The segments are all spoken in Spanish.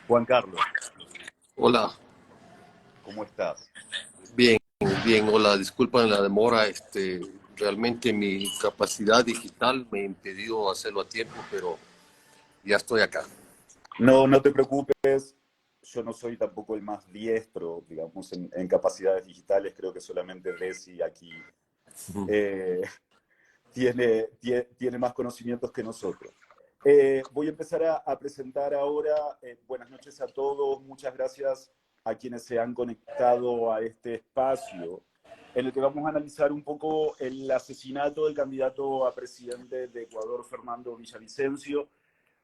Juan Carlos, Hola, ¿cómo estás? bien, bien, hola, disculpa la demora, realmente mi capacidad digital me ha impedido hacerlo a tiempo, pero ya estoy acá. No, no te preocupes, yo no soy tampoco el más diestro, digamos, en capacidades digitales, creo que solamente Desi aquí eh, tiene más conocimientos que nosotros. Voy a empezar a presentar ahora. Buenas noches a todos, muchas gracias a quienes se han conectado a este espacio, en el que vamos a analizar un poco el asesinato del candidato a presidente de Ecuador, Fernando Villavicencio.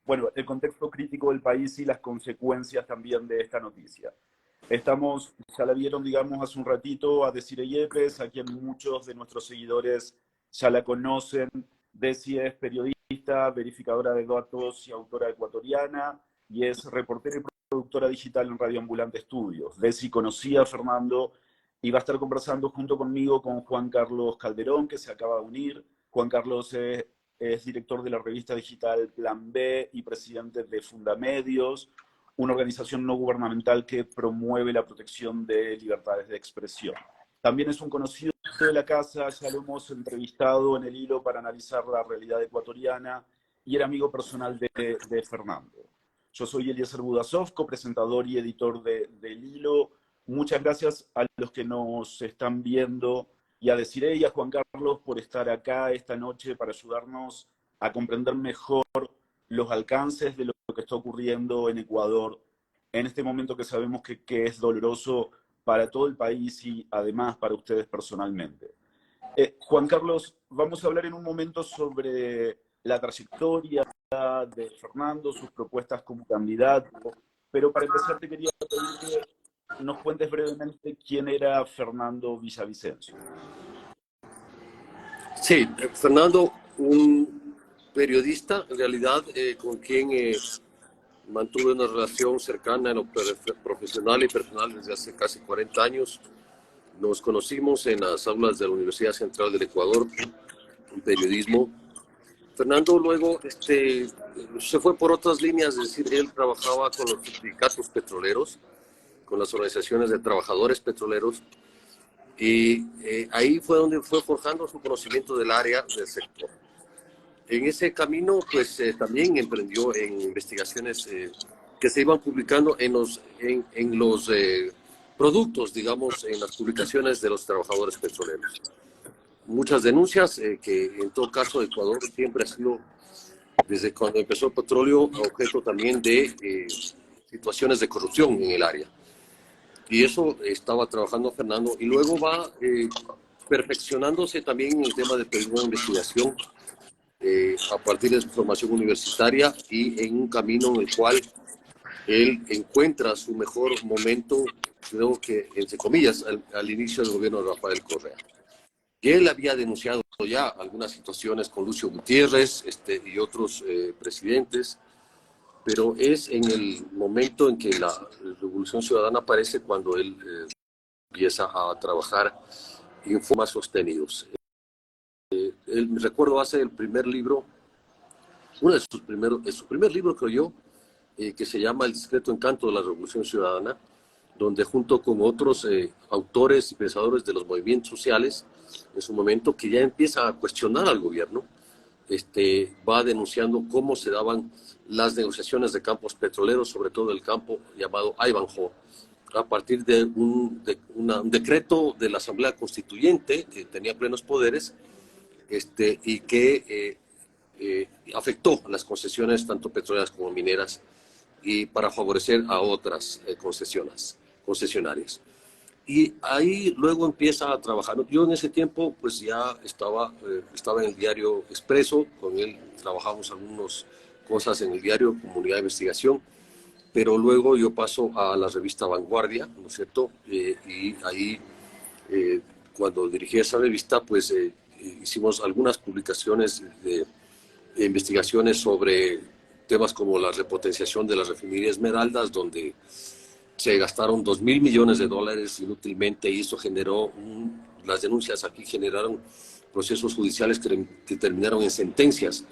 Bueno, el contexto crítico del país y las consecuencias también de esta noticia. Estamos, ya la vieron, digamos, hace un ratito a Desiree Yepes, a quien muchos de nuestros seguidores ya la conocen. Desi es periodista, verificadora de datos y autora ecuatoriana, y es reportera y productora digital en Radio Ambulante Estudios. Desi conocía a Fernando y va a estar conversando junto conmigo con Juan Carlos Calderón, que se acaba de unir. Juan Carlos es director de la revista digital Plan B y presidente de Fundamedios, una organización no gubernamental que promueve la protección de libertades de expresión. También es un conocido de la casa, ya lo hemos entrevistado en el hilo para analizar la realidad ecuatoriana y era amigo personal de Fernando. Yo soy Eliezer Budasov, copresentador y editor del hilo. Muchas gracias a los que nos están viendo y a Desiree y a Juan Carlos por estar acá esta noche para ayudarnos a comprender mejor los alcances de lo que está ocurriendo en Ecuador en este momento que sabemos que es doloroso para todo el país y además para ustedes personalmente. Juan Carlos, vamos a hablar en un momento sobre la trayectoria de Fernando, sus propuestas como candidato, pero para empezar te quería pedir que nos cuentes brevemente quién era Fernando Villavicencio. Sí, Fernando, un periodista, en realidad, con quien mantuve una relación cercana en lo profesional y personal desde hace casi 40 años. Nos conocimos en las aulas de la Universidad Central del Ecuador, en periodismo. Fernando luego se fue por otras líneas, es decir, él trabajaba con los sindicatos petroleros, con las organizaciones de trabajadores petroleros, y ahí fue donde fue forjando su conocimiento del área del sector. En ese camino, pues también emprendió en investigaciones que se iban publicando en los productos, digamos, en las publicaciones de los trabajadores petroleros. Muchas denuncias que en todo caso Ecuador siempre ha sido, desde cuando empezó el petróleo, objeto también de situaciones de corrupción en el área. Y eso estaba trabajando Fernando, y luego va perfeccionándose también en el tema de periodismo de investigación a partir de su formación universitaria y en un camino en el cual él encuentra su mejor momento, creo que, entre comillas, al inicio del gobierno de Rafael Correa. Y él había denunciado ya algunas situaciones con Lucio Gutiérrez y otros presidentes, pero es en el momento en que la Revolución Ciudadana aparece cuando él empieza a trabajar en formas sostenidos. Él, recuerdo, hace el primer libro, uno de sus primeros, su primer libro, creo yo, que se llama El discreto encanto de la Revolución Ciudadana, donde junto con otros autores y pensadores de los movimientos sociales, en su momento, que ya empieza a cuestionar al gobierno, va denunciando cómo se daban las negociaciones de campos petroleros, sobre todo el campo llamado Ivanhoe, a partir de un decreto de la Asamblea Constituyente que tenía plenos poderes y que afectó las concesiones tanto petroleras como mineras y para favorecer a otras concesionarias. Y ahí luego empieza a trabajar. Yo en ese tiempo pues ya estaba en el diario Expreso, con él trabajamos algunas cosas en el diario, comunidad de investigación, pero luego yo paso a la revista Vanguardia, ¿no es cierto? Y ahí, cuando dirigí esa revista, pues hicimos algunas publicaciones de investigaciones sobre temas como la repotenciación de la refinería Esmeraldas, donde se gastaron $2.000 millones inútilmente, y eso generó, las denuncias aquí generaron procesos judiciales que terminaron en sentencias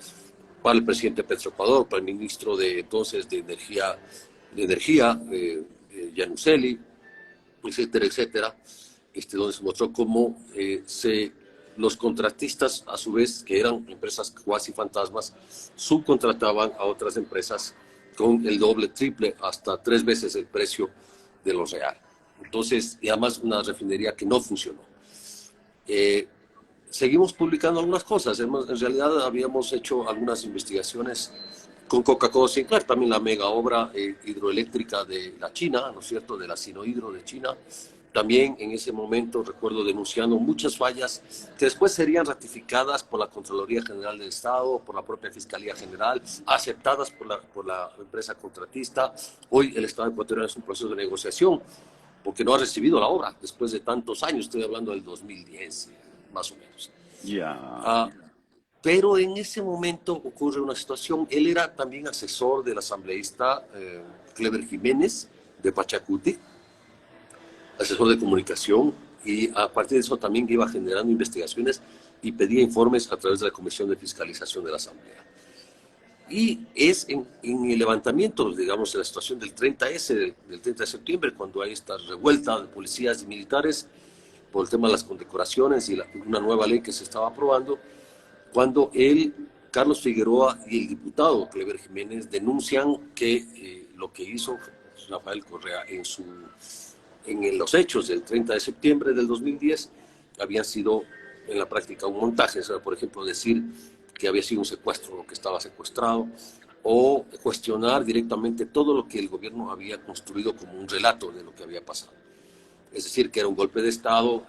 para el presidente Petroecuador, para el ministro de entonces de Energía de Energía, Januzeli, etcétera, etcétera, donde se mostró cómo los contratistas, a su vez, que eran empresas cuasi fantasmas, subcontrataban a otras empresas con el doble, triple, hasta 3 veces el precio de lo real. Entonces, y además una refinería que no funcionó. Seguimos publicando algunas cosas. En realidad habíamos hecho algunas investigaciones con Coca-Cola Sinclair, también la mega obra hidroeléctrica de la China, ¿no es cierto?, de la Sinohidro de China. También en ese momento recuerdo denunciando muchas fallas que después serían ratificadas por la Contraloría General del Estado, por la propia Fiscalía General, aceptadas por la empresa contratista. Hoy el Estado ecuatoriano es un proceso de negociación porque no ha recibido la obra después de tantos años. Estoy hablando del 2010, más o menos. Pero en ese momento ocurre una situación. Él era también asesor del asambleísta Clever Jiménez de Pachacuti, asesor de comunicación, y a partir de eso también iba generando investigaciones y pedía informes a través de la Comisión de Fiscalización de la Asamblea. Y es en el levantamiento, digamos, de la situación del 30S, del 30 de septiembre, cuando hay esta revuelta de policías y militares por el tema de las condecoraciones y una nueva ley que se estaba aprobando, cuando Carlos Figueroa y el diputado Clever Jiménez denuncian que lo que hizo Rafael Correa en los hechos del 30 de septiembre del 2010 habían sido en la práctica un montaje. O sea, por ejemplo, decir que había sido un secuestro, lo que estaba secuestrado, o cuestionar directamente todo lo que el gobierno había construido como un relato de lo que había pasado. Es decir, que era un golpe de Estado,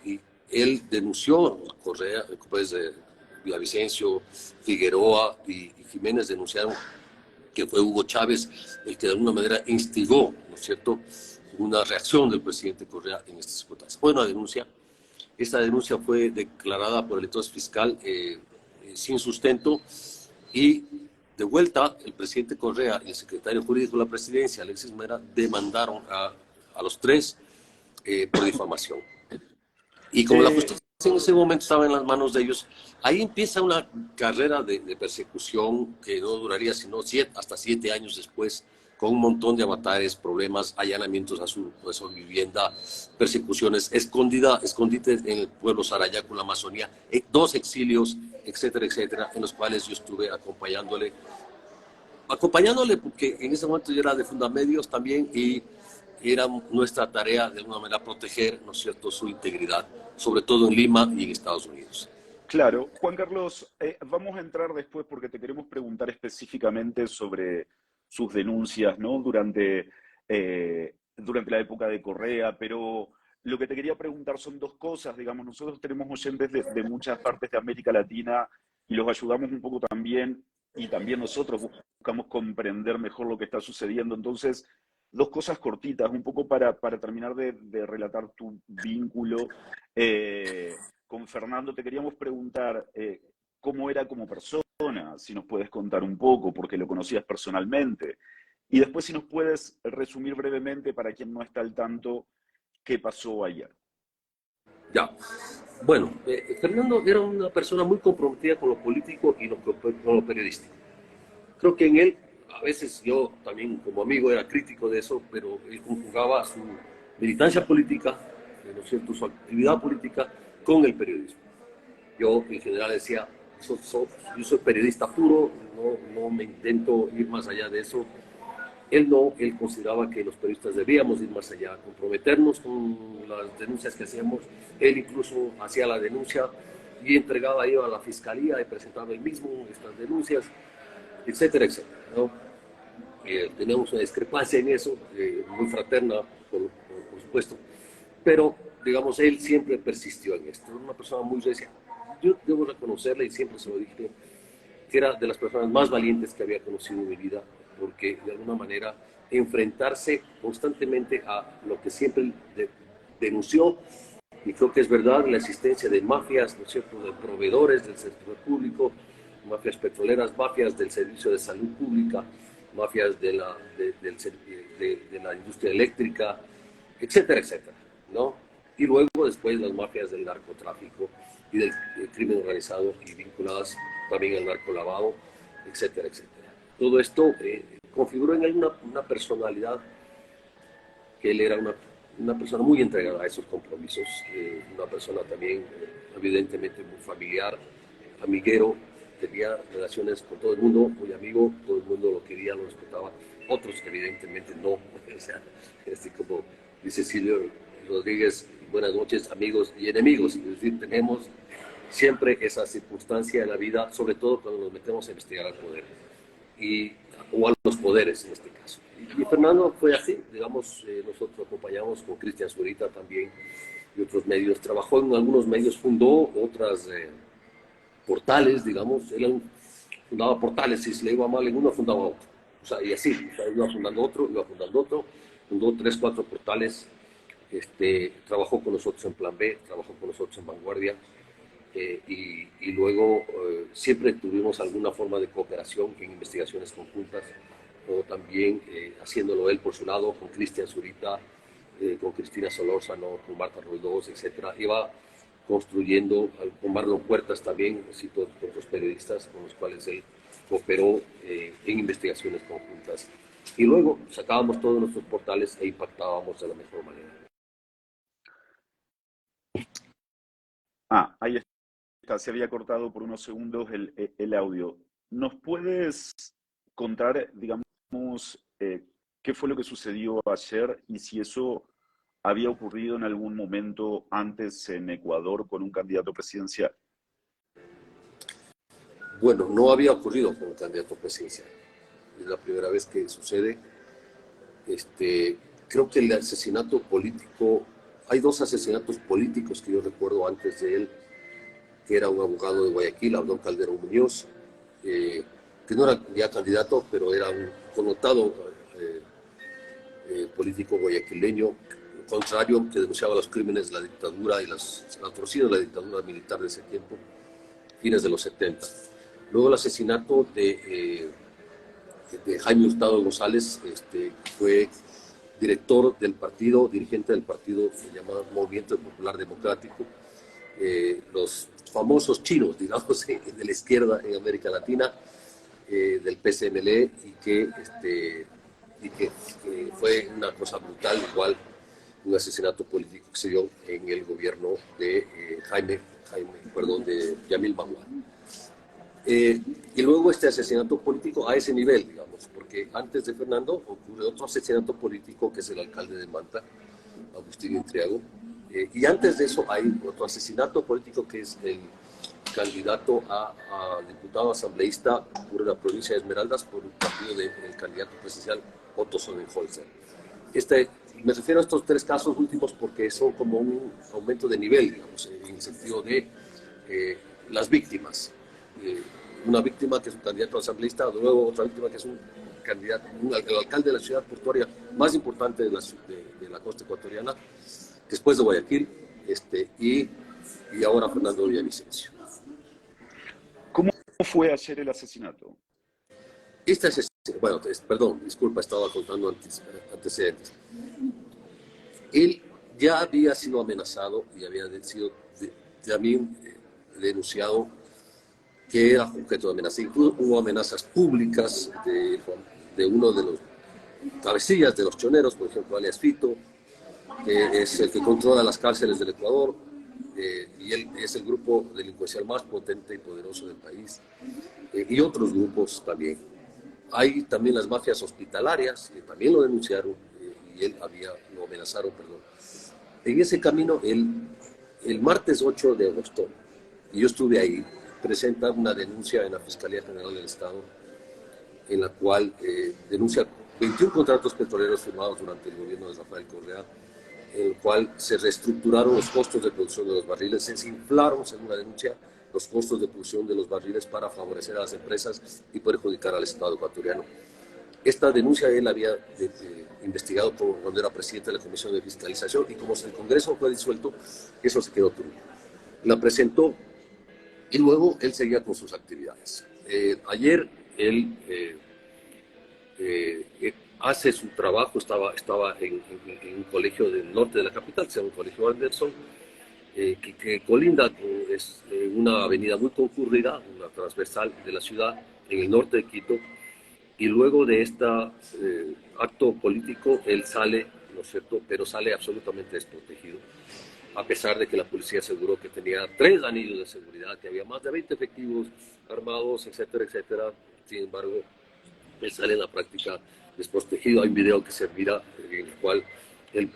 y él denunció, Correa, pues, Villavicencio, Figueroa y Jiménez denunciaron que fue Hugo Chávez el que de alguna manera instigó, ¿no es cierto?, una reacción del presidente Correa en estas circunstancias. Fue una denuncia. Esta denuncia fue declarada por el entonces fiscal sin sustento, y de vuelta el presidente Correa y el secretario jurídico de la presidencia, Alexis Mera, demandaron a los tres por difamación. Y como la justicia en ese momento estaba en las manos de ellos, ahí empieza una carrera de persecución que no duraría sino hasta 7 años después, con un montón de avatares, problemas, allanamientos a su vivienda, persecuciones, escondites en el pueblo Sarayaco, en la Amazonía, 2 exilios, etcétera, etcétera, en los cuales yo estuve acompañándole porque en ese momento yo era de Fundamedios también, y era nuestra tarea de alguna manera proteger, ¿no es cierto?, su integridad, sobre todo en Lima y en Estados Unidos. Claro. Juan Carlos, vamos a entrar después porque te queremos preguntar específicamente sobre sus denuncias, ¿no?, durante la época de Correa, pero lo que te quería preguntar son 2 cosas. Digamos, nosotros tenemos oyentes de muchas partes de América Latina y los ayudamos un poco también, y también nosotros buscamos comprender mejor lo que está sucediendo. Entonces, 2 cosas cortitas, un poco para terminar de relatar tu vínculo con Fernando. Te queríamos preguntar cómo era como persona, si nos puedes contar un poco, porque lo conocías personalmente. Y después, si nos puedes resumir brevemente, para quien no está al tanto, qué pasó ayer. Ya. Bueno, Fernando era una persona muy comprometida con lo político y con lo periodístico. Creo que en él, a veces yo también como amigo era crítico de eso, pero él conjugaba su militancia política, ¿no es cierto?, su actividad política con el periodismo. Yo en general decía, yo soy periodista puro, no me intento ir más allá de eso. Él consideraba que los periodistas debíamos ir más allá, comprometernos con las denuncias que hacíamos. Él incluso hacía la denuncia y entregaba a la fiscalía y presentaba él mismo estas denuncias, etcétera, etcétera, ¿no? Teníamos una discrepancia en eso, muy fraterna, por supuesto, pero, digamos, él siempre persistió en esto. Era una persona muy recia. Yo debo reconocerle, y siempre se lo dije, que era de las personas más valientes que había conocido en mi vida, porque de alguna manera enfrentarse constantemente a lo que siempre denunció, y creo que es verdad, la existencia de mafias, ¿no es cierto?, de proveedores del sector público, mafias petroleras, mafias del servicio de salud pública, mafias de la industria eléctrica, etcétera, etcétera, ¿no? Y luego después las mafias del narcotráfico y del crimen organizado y vinculadas también al narcolavado, etcétera, etcétera. Todo esto configuró en él una personalidad, que él era una persona muy entregada a esos compromisos, una persona también evidentemente muy familiar, amiguero, tenía relaciones con todo el mundo, muy amigo, todo el mundo lo quería, lo respetaba, otros evidentemente no, o sea, así como dice Silvio Rodríguez, buenas noches amigos y enemigos, es decir, tenemos siempre esa circunstancia en la vida, sobre todo cuando nos metemos a investigar al poder, o a los poderes en este caso. Y Fernando fue así, digamos, nosotros acompañamos con Cristian Zurita también y otros medios, trabajó en algunos medios, fundó otras portales, digamos, él fundaba portales, y si le iba mal en uno, fundaba otro, o sea, y así, o sea, iba fundando otro, fundó 3, 4 portales, trabajó con nosotros en Plan B, trabajó con nosotros en Vanguardia, y luego siempre tuvimos alguna forma de cooperación en investigaciones conjuntas, o también haciéndolo él por su lado, con Cristian Zurita, con Cristina Solórzano, con Marta Roldós, etc. Iba construyendo, con Marlon Puertas también, así todos otros periodistas con los cuales él cooperó en investigaciones conjuntas. Y luego sacábamos todos nuestros portales e impactábamos de la mejor manera. Ahí está, se había cortado por unos segundos el audio. ¿Nos puedes contar, digamos, qué fue lo que sucedió ayer y si eso había ocurrido en algún momento antes en Ecuador con un candidato presidencial? Bueno, no había ocurrido con un candidato presidencial. Es la primera vez que sucede. Creo que el asesinato político, hay 2 asesinatos políticos que yo recuerdo antes de él, que era un abogado de Guayaquil, Abdón Calderón Muñoz, que no era ya candidato, pero era un connotado político guayaquileño, contrario, que denunciaba los crímenes de la dictadura y las atrocidades de la dictadura militar de ese tiempo, fines de los 70. Luego el asesinato de Jaime Hurtado González, fue director del partido, dirigente del partido que se llama Movimiento Popular Democrático, los famosos chinos, digamos, de la izquierda en América Latina, del PCML, y que fue una cosa brutal, igual un asesinato político que se dio en el gobierno de de Yamil Maguad. Y luego este asesinato político a ese nivel, digamos, porque antes de Fernando ocurre otro asesinato político que es el alcalde de Manta, Agustín Intriago, y antes de eso hay otro asesinato político que es el candidato a diputado asambleísta por la provincia de Esmeraldas por un partido del candidato presidencial Otto Sonnenholzer. Me refiero a estos 3 casos últimos porque son como un aumento de nivel, digamos, en el sentido de las víctimas. Una víctima que es un candidato asambleísta, luego otra víctima que es el alcalde de la ciudad portuaria más importante de la costa ecuatoriana, después de Guayaquil, y ahora Fernando Villavicencio. ¿Cómo fue ayer el asesinato? Bueno, perdón, disculpa, estaba contando antecedentes. Él ya había sido amenazado y había sido también denunciado que era objeto de amenaza. Incluso hubo amenazas públicas de uno de los cabecillas de los choneros, por ejemplo, alias Fito, que es el que controla las cárceles del Ecuador, y él es el grupo delincuencial más potente y poderoso del país, y otros grupos también. Hay también las mafias hospitalarias, que también lo denunciaron, y lo amenazaron, perdón. En ese camino, el martes 8 de agosto, y yo estuve ahí, presenta una denuncia en la Fiscalía General del Estado, en la cual denuncia 21 contratos petroleros firmados durante el gobierno de Rafael Correa, en el cual se reestructuraron los costos de producción de los barriles, se desinflaron, según la denuncia, los costos de producción de los barriles para favorecer a las empresas y perjudicar al Estado ecuatoriano. Esta denuncia él había investigado cuando era presidente de la Comisión de Fiscalización, y como el Congreso fue disuelto, eso se quedó turbio. La presentó y luego él seguía con sus actividades. Ayer él hace su trabajo, estaba en un colegio del norte de la capital, que se llama el Colegio Anderson, que colinda con una avenida muy concurrida, una transversal de la ciudad, en el norte de Quito, y luego de este acto político, él sale, ¿no es cierto?, pero sale absolutamente desprotegido, a pesar de que la policía aseguró que tenía 3 anillos de seguridad, que había más de 20 efectivos armados, etcétera, etcétera. Sin embargo, él sale en la práctica desprotegido. Hay un video que se mira en el cual él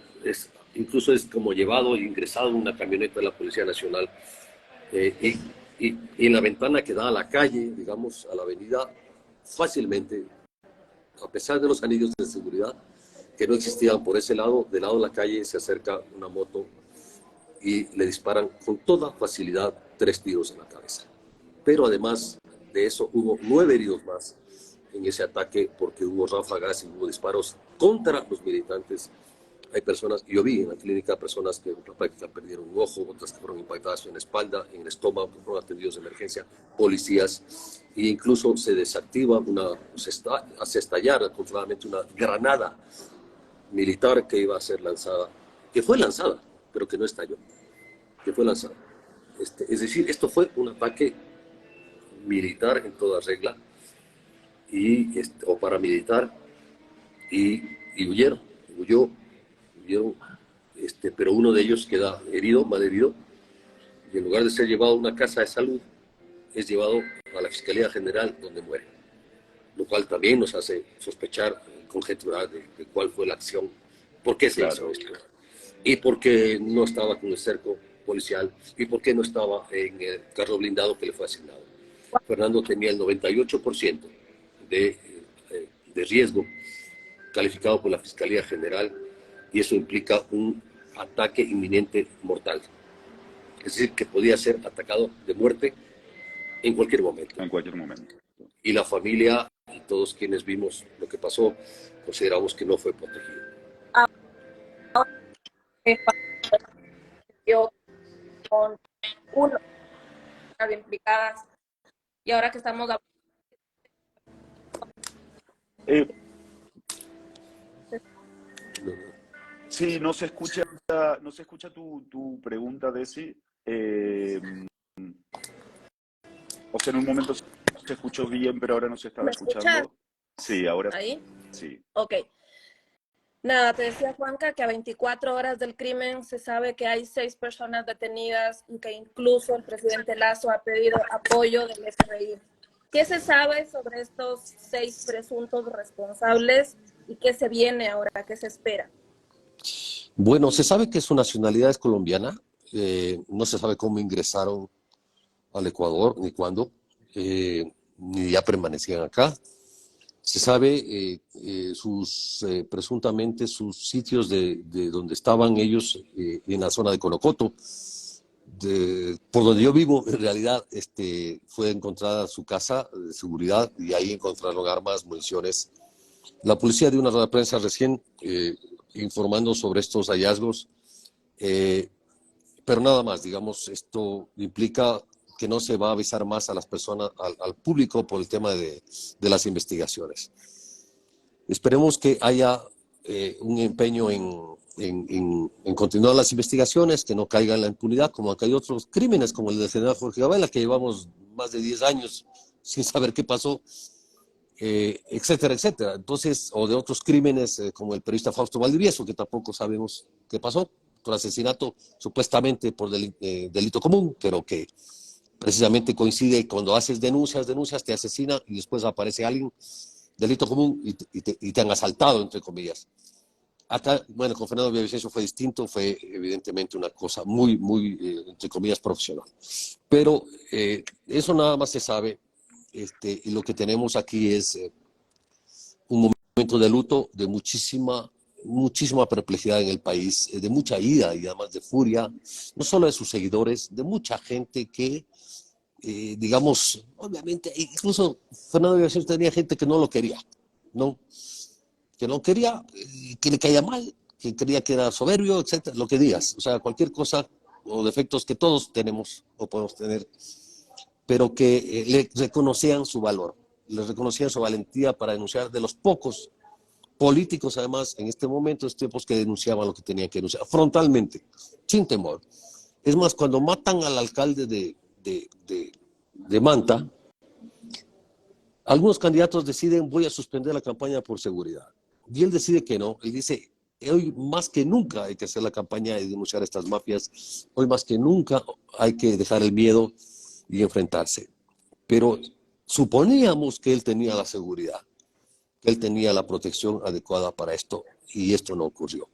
incluso es como llevado e ingresado en una camioneta de la Policía Nacional, y en la ventana que da a la calle, digamos, a la avenida, fácilmente, a pesar de los anillos de seguridad que no existían por ese lado, del lado de la calle se acerca una moto y le disparan con toda facilidad 3 tiros en la cabeza. Pero además de eso hubo 9 heridos más en ese ataque, porque hubo ráfagas y hubo disparos contra los militantes. Hay personas, yo vi en la clínica personas que en la práctica perdieron un ojo, otras que fueron impactadas en la espalda, en el estómago, que fueron atendidos de emergencia, policías, e incluso se desactiva hace estallar afortunadamente una granada militar que iba a ser lanzada, que fue lanzada, pero que no estalló, que fue lanzada. Es decir, esto fue un ataque militar en toda regla, o paramilitar, y huyeron, pero uno de ellos queda herido, mal herido, y en lugar de ser llevado a una casa de salud, es llevado a la Fiscalía General, donde muere, lo cual también nos hace sospechar, conjeturar de cuál fue la acción, por qué se hizo esto, y por qué no estaba con el cerco policial, y por qué no estaba en el carro blindado que le fue asignado. Fernando tenía el 98% de riesgo calificado por la Fiscalía General, y eso implica un ataque inminente mortal. Es decir, que podía ser atacado de muerte en cualquier momento. En cualquier momento. Y la familia y todos quienes vimos lo que pasó, consideramos que no fue protegido. Con uno implicadas, y ahora que estamos sí, no se escucha tu pregunta, Desi. O sea, en un momento se escuchó bien, pero ahora no se estaba escuchando. Sí, ahora ¿ahí? Sí. Ok. Nada, te decía, Juanca, que a 24 horas del crimen se sabe que hay 6 personas detenidas y que incluso el presidente Lasso ha pedido apoyo del FBI. ¿Qué se sabe sobre estos 6 presuntos responsables y qué se viene ahora? ¿Qué se espera? Bueno, se sabe que su nacionalidad es colombiana. No se sabe cómo ingresaron al Ecuador, ni cuándo, ni ya permanecían acá. Se sabe presuntamente sus sitios de donde estaban ellos, en la zona de Conocoto. Por donde yo vivo, en realidad, fue encontrada su casa de seguridad y ahí encontraron armas, municiones. La policía dio una rueda de prensa recién informando sobre estos hallazgos, pero nada más, digamos, esto implica que no se va a avisar más a las personas, al público, por el tema de las investigaciones. Esperemos que haya un empeño en continuar las investigaciones, que no caiga en la impunidad, como acá hay otros crímenes, como el del general Jorge Gabela, que llevamos más de 10 años sin saber qué pasó, etcétera, etcétera. Entonces, o de otros crímenes, como el periodista Fausto Valdivieso, que tampoco sabemos qué pasó, por asesinato supuestamente por delito común, pero que precisamente coincide cuando haces denuncias, te asesina y después aparece alguien, delito común, y te han asaltado, entre comillas. Acá, bueno, con Fernando Villavicencio fue distinto, fue evidentemente una cosa muy, entre comillas, profesional. Pero eso nada más se sabe, y lo que tenemos aquí es un momento de luto, de muchísima perplejidad en el país, de mucha ira y además de furia, no solo de sus seguidores, de mucha gente que, digamos, obviamente, incluso Fernando Villavicencio tenía gente que no lo quería, ¿no? Que no quería, que le caía mal, que creía que era soberbio, etcétera, lo que digas, o sea, cualquier cosa o defectos que todos tenemos o podemos tener, pero que le reconocían su valor, le reconocían su valentía para denunciar, de los pocos políticos, además, en este momento, estos tiempos, que denunciaban lo que tenían que denunciar, frontalmente, sin temor. Es más, cuando matan al alcalde de Manta, algunos candidatos deciden, voy a suspender la campaña por seguridad. Y él decide que no. Él dice, hoy más que nunca hay que hacer la campaña y denunciar a estas mafias. Hoy más que nunca hay que dejar el miedo y enfrentarse. Pero suponíamos que él tenía la seguridad, que él tenía la protección adecuada para esto, y esto no ocurrió.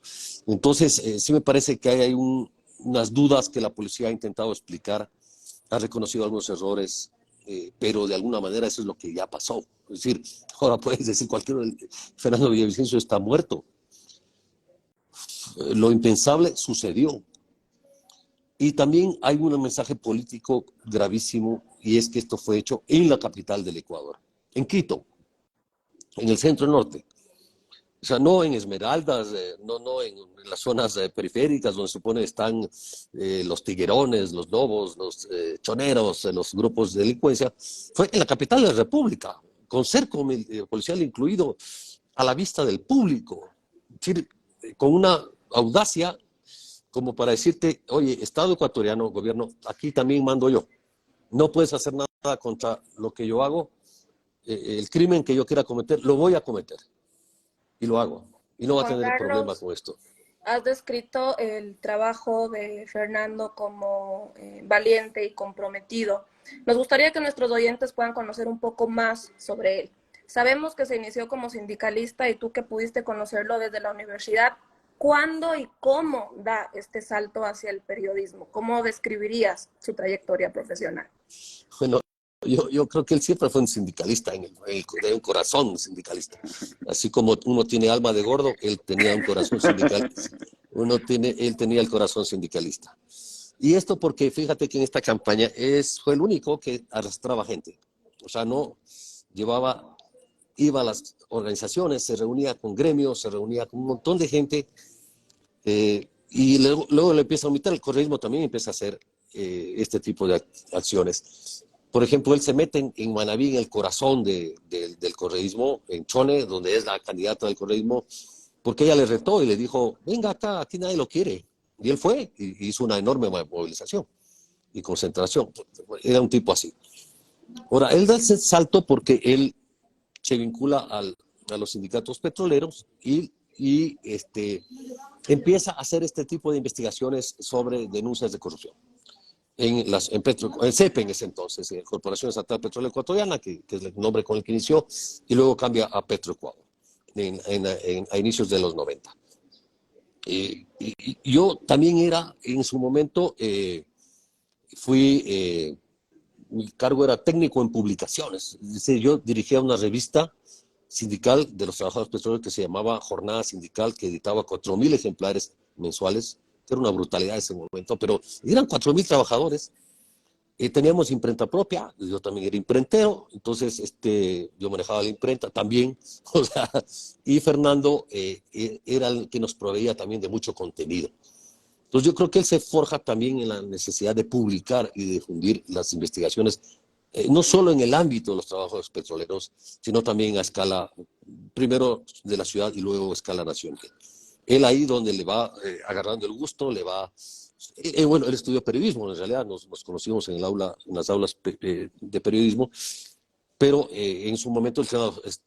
Entonces, sí me parece que hay unas dudas que la policía ha intentado explicar, ha reconocido algunos errores, pero de alguna manera eso es lo que ya pasó. Es decir, ahora puedes decir cualquiera, Fernando Villavicencio está muerto. Lo impensable sucedió. Y también hay un mensaje político gravísimo, y es que esto fue hecho en la capital del Ecuador, en Quito, en el centro norte. O sea, no en Esmeraldas, no en las zonas periféricas donde se supone están los tiguerones, los lobos, los choneros, los grupos de delincuencia. Fue en la capital de la República, con cerco policial incluido, a la vista del público. Es decir, con una audacia como para decirte, oye, Estado ecuatoriano, gobierno, aquí también mando yo. No puedes hacer nada contra lo que yo hago. El crimen que yo quiera cometer, lo voy a cometer. Y lo hago. Y no va a Juan tener problema Carlos, con esto. has descrito el trabajo de Fernando como valiente y comprometido. Nos gustaría que nuestros oyentes puedan conocer un poco más sobre él. Sabemos que se inició como sindicalista y tú que pudiste conocerlo desde la universidad. ¿Cuándo y cómo da este salto hacia el periodismo? ¿Cómo describirías su trayectoria profesional? Bueno, yo creo que él siempre fue un sindicalista, de un corazón sindicalista. Así como uno tiene alma de gordo, él tenía un corazón sindicalista. Él tenía el corazón sindicalista. Y esto porque fíjate que en esta campaña fue el único que arrastraba gente. O sea, no iba a las organizaciones, se reunía con gremios, se reunía con un montón de gente, y luego le empieza a omitir. El correísmo también empieza a hacer este tipo de acciones. Por ejemplo, él se mete en Manabí, en el corazón del correísmo, en Chone, donde es la candidata del correísmo, porque ella le retó y le dijo, venga acá, aquí nadie lo quiere. Y él fue y hizo una enorme movilización y concentración. Era un tipo así. Ahora, él da ese salto porque él se vincula a los sindicatos petroleros y empieza a hacer este tipo de investigaciones sobre denuncias de corrupción. En CEPE en ese entonces, en Corporación Estatal Petróleo Ecuatoriana, que es el nombre con el que inició, y luego cambia a Petroecuador a inicios de los 90. Y yo también era, en su momento, mi cargo era técnico en publicaciones. Es decir, yo dirigía una revista sindical de los trabajadores petroleros que se llamaba Jornada Sindical, que editaba 4.000 ejemplares mensuales, que era una brutalidad en ese momento, pero eran 4.000 trabajadores. Teníamos imprenta propia, yo también era imprentero, entonces yo manejaba la imprenta también, o sea, y Fernando era el que nos proveía también de mucho contenido. Entonces yo creo que él se forja también en la necesidad de publicar y de difundir las investigaciones, no solo en el ámbito de los trabajos petroleros, sino también a escala, primero de la ciudad y luego a escala nacional. Él ahí donde le va agarrando el gusto, bueno, él estudió periodismo, en realidad nos conocimos en las aulas de periodismo, pero en su momento él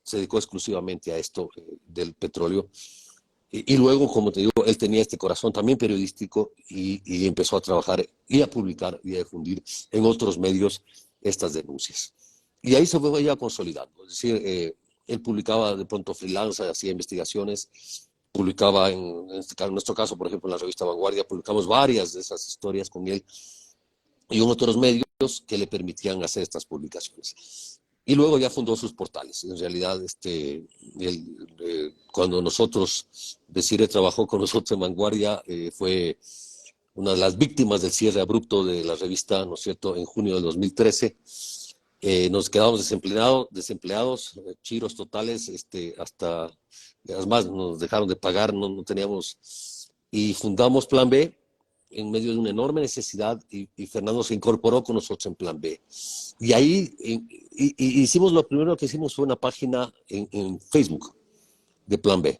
se dedicó exclusivamente a esto del petróleo. Y luego, como te digo, él tenía este corazón también periodístico y empezó a trabajar y a publicar y a difundir en otros medios estas denuncias. Y ahí se fue ya consolidando. Es decir, él publicaba de pronto freelance, hacía investigaciones, publicaba en nuestro caso, por ejemplo, en la revista Vanguardia, publicamos varias de esas historias con él y en otros medios que le permitían hacer estas publicaciones. Y luego ya fundó sus portales. En realidad, cuando Desiree trabajó con nosotros en Vanguardia, fue una de las víctimas del cierre abrupto de la revista, ¿no es cierto?, en junio del 2013. Nos quedamos desempleados, chiros totales, hasta, además nos dejaron de pagar, no teníamos, y fundamos Plan B en medio de una enorme necesidad, y Fernando se incorporó con nosotros en Plan B. Y ahí hicimos, lo primero que hicimos fue una página en Facebook de Plan B.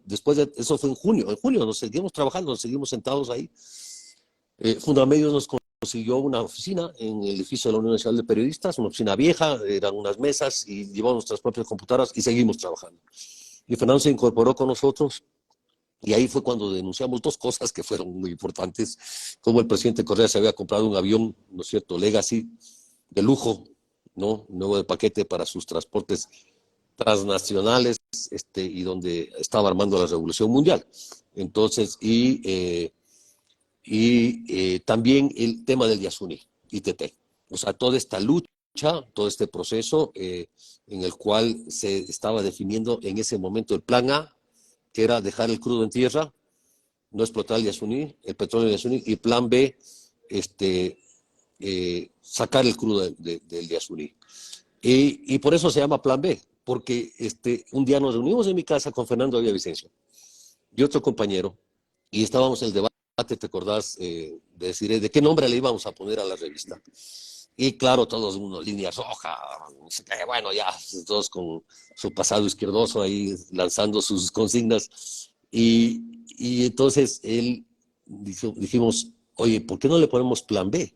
Después de eso fue en junio nos seguimos trabajando, nos seguimos sentados ahí. Fundamedios nos consiguió una oficina en el edificio de la Unión Nacional de Periodistas, una oficina vieja, eran unas mesas y llevamos nuestras propias computadoras y seguimos trabajando. Y Fernando se incorporó con nosotros y ahí fue cuando denunciamos dos cosas que fueron muy importantes, como el presidente Correa se había comprado un avión, ¿no es cierto?, Legacy, de lujo, ¿no?, nuevo de paquete para sus transportes transnacionales, y donde estaba armando la revolución mundial. Entonces, también el tema del Yasuní, ITT. O sea, toda esta lucha, todo este proceso en el cual se estaba definiendo en ese momento el plan A, que era dejar el crudo en tierra, no explotar el Yasuní, el petróleo del Yasuní, y plan B, sacar el crudo del Yasuní. Y por eso se llama plan B, porque un día nos reunimos en mi casa con Fernando Villavicencio y otro compañero, y estábamos en el debate, ¿te acordás? De decir, ¿de qué nombre le íbamos a poner a la revista? Y claro, todos unos líneas rojas, bueno, ya, todos con su pasado izquierdoso ahí lanzando sus consignas. Y entonces dijimos, oye, ¿por qué no le ponemos plan B?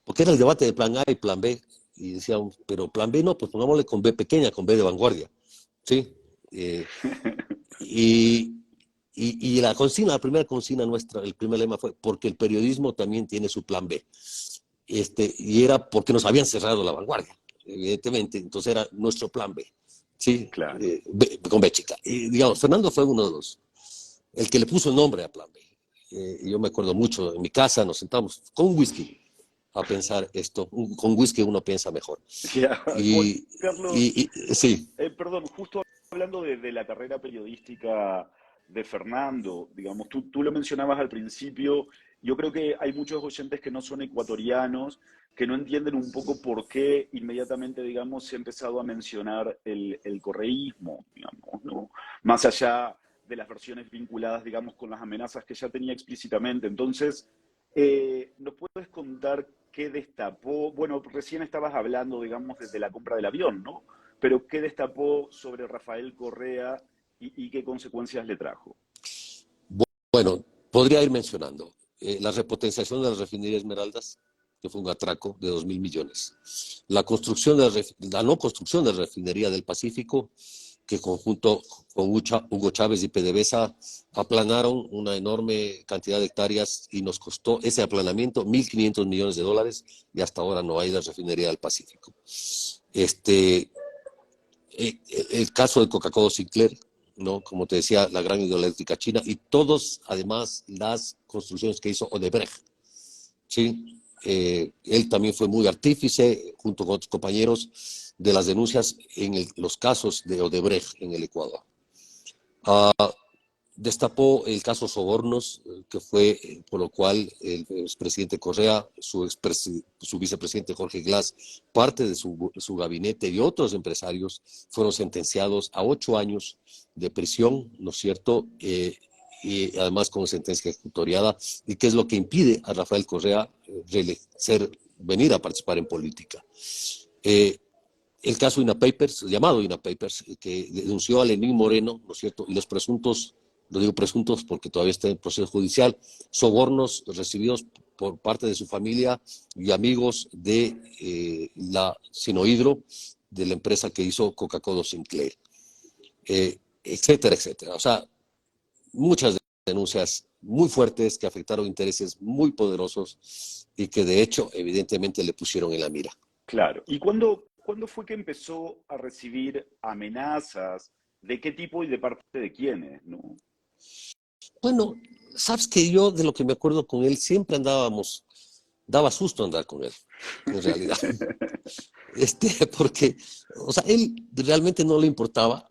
Porque era el debate de plan A y plan B. Y decíamos, pero plan B no, pues pongámosle con B pequeña, con B de vanguardia. ¿Sí? Y la consigna, la primera consigna nuestra, el primer lema fue, porque el periodismo también tiene su plan B. Y era porque nos habían cerrado la vanguardia, evidentemente, entonces era nuestro plan B, ¿sí? Claro. Con B chica. Y digamos, Fernando fue uno de el que le puso el nombre a plan B. Yo me acuerdo mucho, en mi casa nos sentamos con un whisky a pensar esto, con whisky uno piensa mejor. Yeah. Carlos, Sí. Perdón, justo hablando de la carrera periodística de Fernando, digamos, tú lo mencionabas al principio, yo creo que hay muchos oyentes que no son ecuatorianos, que no entienden un poco por qué inmediatamente, digamos, se ha empezado a mencionar el correísmo, digamos, ¿no? Más allá de las versiones vinculadas, digamos, con las amenazas que ya tenía explícitamente. Entonces, ¿nos puedes contar qué destapó? Bueno, recién estabas hablando, digamos, desde la compra del avión, ¿no? Pero ¿qué destapó sobre Rafael Correa y qué consecuencias le trajo? Bueno, podría ir mencionando la repotenciación de la refinería Esmeraldas, que fue un atraco de 2.000 millones. La no construcción de la refinería del Pacífico, que conjunto con Hugo Chávez y PDVSA aplanaron una enorme cantidad de hectáreas y nos costó ese aplanamiento $1.500 millones y hasta ahora no hay la refinería del Pacífico. El caso de Coca-Cola Sinclair, ¿no? Como te decía, la gran hidroeléctrica china y todos, además, las construcciones que hizo Odebrecht, ¿sí? Él también fue muy artífice, junto con otros compañeros, de las denuncias en los casos de Odebrecht en el Ecuador. Destapó el caso Sobornos, que fue por lo cual el expresidente Correa, su vicepresidente Jorge Glass, parte de su gabinete y otros empresarios fueron sentenciados a 8 años de prisión, ¿no es cierto? Y además con sentencia ejecutoriada, y que es lo que impide a Rafael Correa venir a participar en política. El caso INA Papers, llamado INA Papers, que denunció a Lenín Moreno, ¿no es cierto? Y los presuntos, lo digo presuntos porque todavía está en proceso judicial, sobornos recibidos por parte de su familia y amigos de la Sinohidro, de la empresa que hizo Coca-Cola Sinclair, etcétera, etcétera. O sea, muchas denuncias muy fuertes que afectaron intereses muy poderosos y que de hecho evidentemente le pusieron en la mira. Claro. ¿Y cuándo fue que empezó a recibir amenazas? ¿De qué tipo y de parte de quiénes? ¿No? Bueno, sabes que yo de lo que me acuerdo con él siempre daba susto andar con él, en realidad. Porque, o sea, él realmente no le importaba,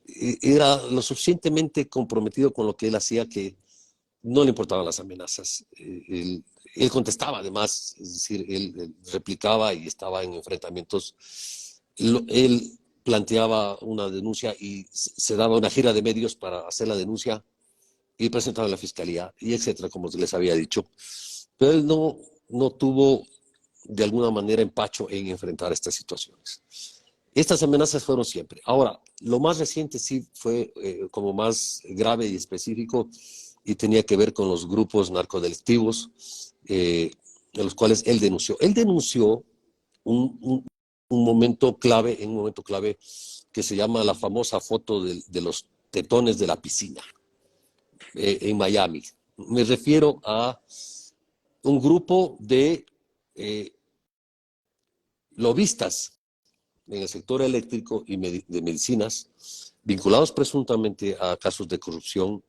era lo suficientemente comprometido con lo que él hacía que no le importaban las amenazas. Él contestaba además, es decir, él replicaba y estaba en enfrentamientos. Él planteaba una denuncia y se daba una gira de medios para hacer la denuncia y presentaba a la fiscalía, y etcétera, como les había dicho. Pero él no tuvo de alguna manera empacho en enfrentar estas situaciones. Estas amenazas fueron siempre. Ahora, lo más reciente sí fue como más grave y específico y tenía que ver con los grupos narcodelictivos de los cuales él denunció. Él denunció un momento clave, que se llama la famosa foto de los tetones de la piscina en Miami. Me refiero a un grupo de lobistas en el sector eléctrico y de medicinas, vinculados presuntamente a casos de corrupción,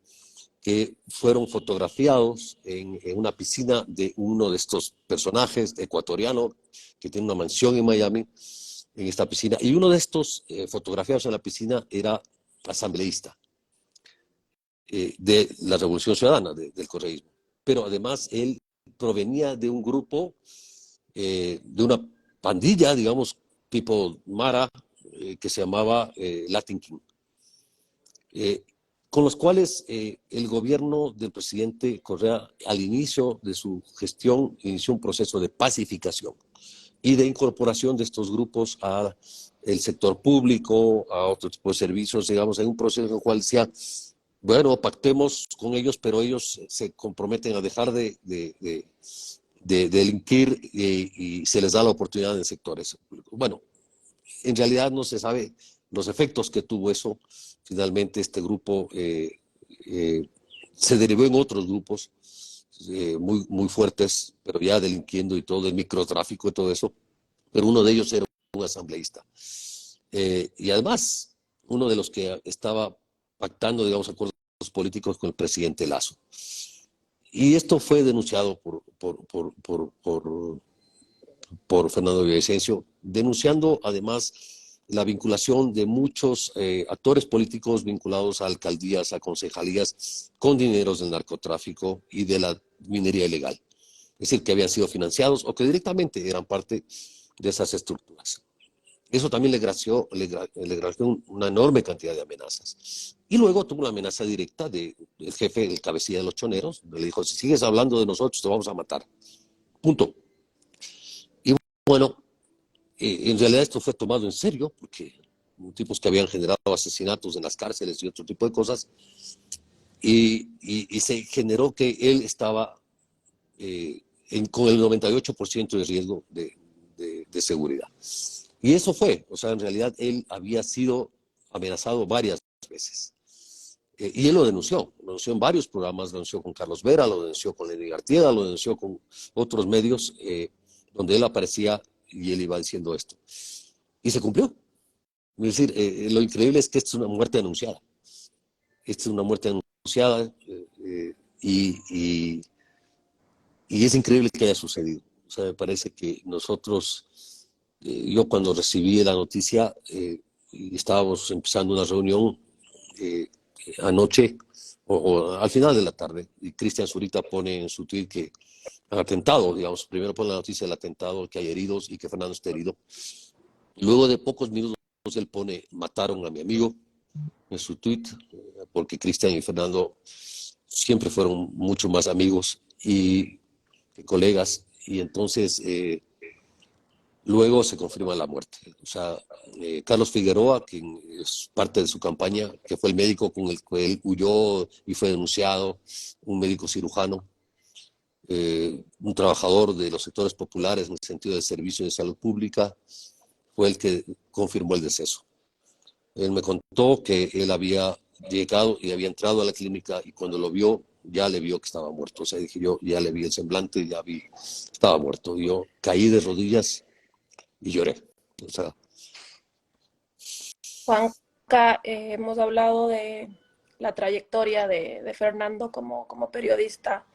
que fueron fotografiados en una piscina de uno de estos personajes ecuatoriano que tiene una mansión en Miami, en esta piscina. Y uno de estos fotografiados en la piscina era asambleísta de la Revolución Ciudadana, del correísmo. Pero además él provenía de un grupo, de una pandilla, digamos, tipo Mara, que se llamaba Latin King. Con los cuales el gobierno del presidente Correa, al inicio de su gestión, inició un proceso de pacificación y de incorporación de estos grupos al sector público, a otro tipo de servicios, digamos, en un proceso en el cual decía, bueno, pactemos con ellos, pero ellos se comprometen a dejar de delinquir y se les da la oportunidad en sectores. Bueno, en realidad no se sabe los efectos que tuvo eso. Finalmente este grupo se derivó en otros grupos muy fuertes, pero ya delinquiendo y todo, el microtráfico y todo eso. Pero uno de ellos era un asambleísta. Y además, uno de los que estaba pactando, digamos, acuerdos políticos con el presidente Lasso. Y esto fue denunciado por Fernando Villavicencio, denunciando además la vinculación de muchos actores políticos vinculados a alcaldías, a concejalías, con dineros del narcotráfico y de la minería ilegal. Es decir, que habían sido financiados o que directamente eran parte de esas estructuras. Eso también le gració una enorme cantidad de amenazas. Y luego tuvo una amenaza directa del jefe, el cabecilla de los choneros. Le dijo, si sigues hablando de nosotros, te vamos a matar. Punto. Y bueno, en realidad esto fue tomado en serio, porque tipos que habían generado asesinatos en las cárceles y otro tipo de cosas, y se generó que él estaba con el 98% de riesgo de seguridad. Y eso fue, o sea, en realidad él había sido amenazado varias veces. Y él lo denunció en varios programas, lo denunció con Carlos Vera, lo denunció con Lenny Artieda, lo denunció con otros medios donde él aparecía y él iba diciendo esto. Y se cumplió. Es decir, lo increíble es que esta es una muerte anunciada. Esta es una muerte anunciada y es increíble que haya sucedido. O sea, me parece que nosotros, yo cuando recibí la noticia, estábamos empezando una reunión anoche o al final de la tarde, y Cristian Zurita pone en su tweet que el atentado, digamos, primero pone la noticia del atentado, que hay heridos y que Fernando está herido. Luego de pocos minutos él pone, mataron a mi amigo, en su tweet, porque Cristian y Fernando siempre fueron mucho más amigos y colegas, y entonces luego se confirma la muerte. O sea, Carlos Figueroa, quien es parte de su campaña, que fue el médico con el que él huyó y fue denunciado, un médico cirujano, un trabajador de los sectores populares en el sentido de servicio de salud pública, fue el que confirmó el deceso. Él me contó que él había llegado y había entrado a la clínica y cuando lo vio, ya le vio que estaba muerto. O sea, dije yo, ya le vi el semblante, ya vi, estaba muerto. Yo caí de rodillas y lloré. O sea. Juanca, hemos hablado de la trayectoria de Fernando como periodista,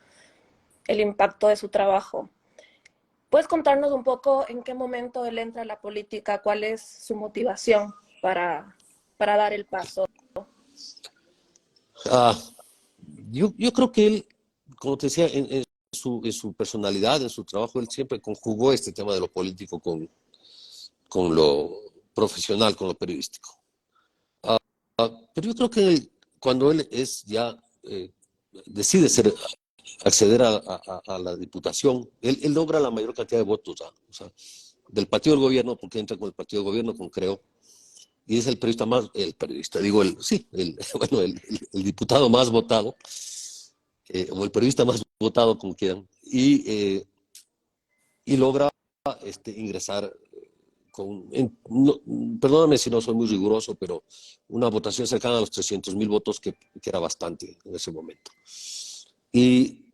el impacto de su trabajo. ¿Puedes contarnos un poco en qué momento él entra a la política? ¿Cuál es su motivación para dar el paso? Yo creo que él, como te decía, en su personalidad, en su trabajo, él siempre conjugó este tema de lo político con lo profesional, con lo periodístico. Pero yo creo que cuando él decide acceder a la diputación, él logra la mayor cantidad de votos, o sea, del partido del gobierno, porque entra con el partido del gobierno, con Creo, y es el diputado más votado. o el periodista más votado, como quieran, y logra ingresar no, perdóname si no soy muy riguroso, pero una votación cercana a los 300,000 votos, que era bastante en ese momento. Y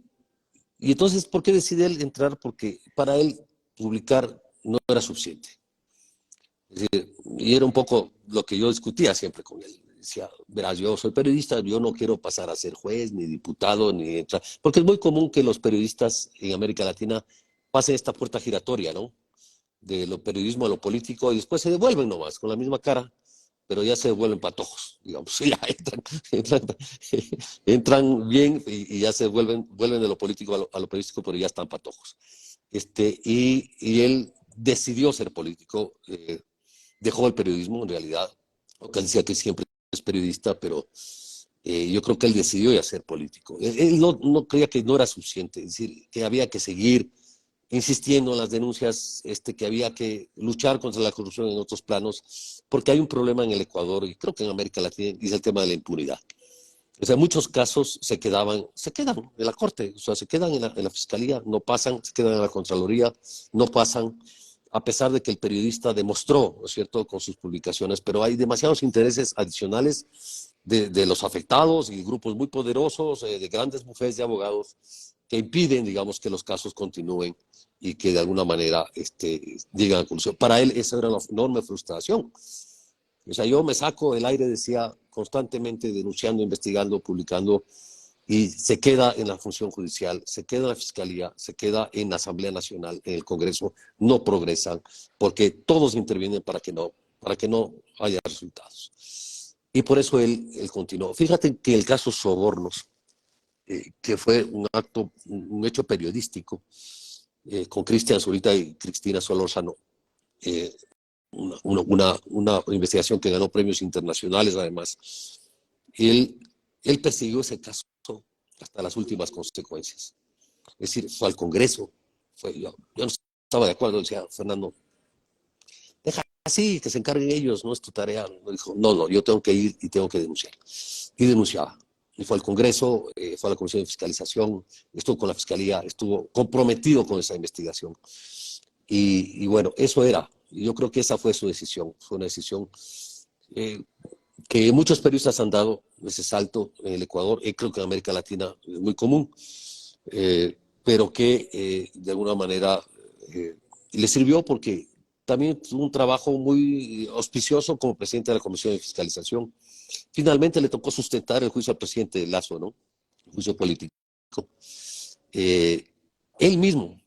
entonces, ¿por qué decide él entrar? Porque para él publicar no era suficiente. Es decir, y era un poco lo que yo discutía siempre con él. Decía, verás, yo soy periodista, yo no quiero pasar a ser juez, ni diputado, ni entrar. Porque es muy común que los periodistas en América Latina pasen esta puerta giratoria, ¿no? De lo periodismo a lo político, y después se devuelven nomás, con la misma cara, pero ya se devuelven patojos, digamos. Ya entran bien y ya se vuelven de lo político a lo periodístico, pero ya están patojos. Y él decidió ser político, dejó el periodismo en realidad, aunque decía que siempre es periodista, pero yo creo que él decidió ya ser político. Él no creía que no era suficiente, es decir, que había que seguir insistiendo en las denuncias, que había que luchar contra la corrupción en otros planos, porque hay un problema en el Ecuador, y creo que en América Latina, y es el tema de la impunidad. O sea, muchos casos se quedan en la corte, o sea, se quedan en la fiscalía, no pasan, se quedan en la Contraloría, no pasan, a pesar de que el periodista demostró, ¿no es cierto?, con sus publicaciones, pero hay demasiados intereses adicionales de los afectados y grupos muy poderosos, de grandes bufetes de abogados, que impiden, digamos, que los casos continúen y que de alguna manera lleguen a conclusión. Para él esa era una enorme frustración. O sea, yo me saco el aire, decía, constantemente denunciando, investigando, publicando, y se queda en la función judicial, se queda en la fiscalía, se queda en la Asamblea Nacional, en el Congreso, no progresan, porque todos intervienen para que no haya resultados. Y por eso él continuó. Fíjate que el caso Sobornos, que fue un hecho periodístico, con Cristian Zurita y Cristina Solórzano, una investigación que ganó premios internacionales además. Él persiguió ese caso hasta las últimas consecuencias. Es decir, fue al Congreso. Yo no estaba de acuerdo, decía Fernando, deja así, que se encarguen ellos, no es tu tarea. Dijo, no, yo tengo que ir y tengo que denunciar. Y denunciaba. Y fue al Congreso, fue a la Comisión de Fiscalización, estuvo con la Fiscalía, estuvo comprometido con esa investigación. Y bueno, eso era. Yo creo que esa fue su decisión. Fue una decisión que muchos periodistas han dado, ese salto en el Ecuador, y creo que en América Latina es muy común, pero que de alguna manera le sirvió, porque también tuvo un trabajo muy auspicioso como presidente de la Comisión de Fiscalización. Finalmente le tocó sustentar el juicio al presidente Lasso, ¿no? El juicio político. Él mismo,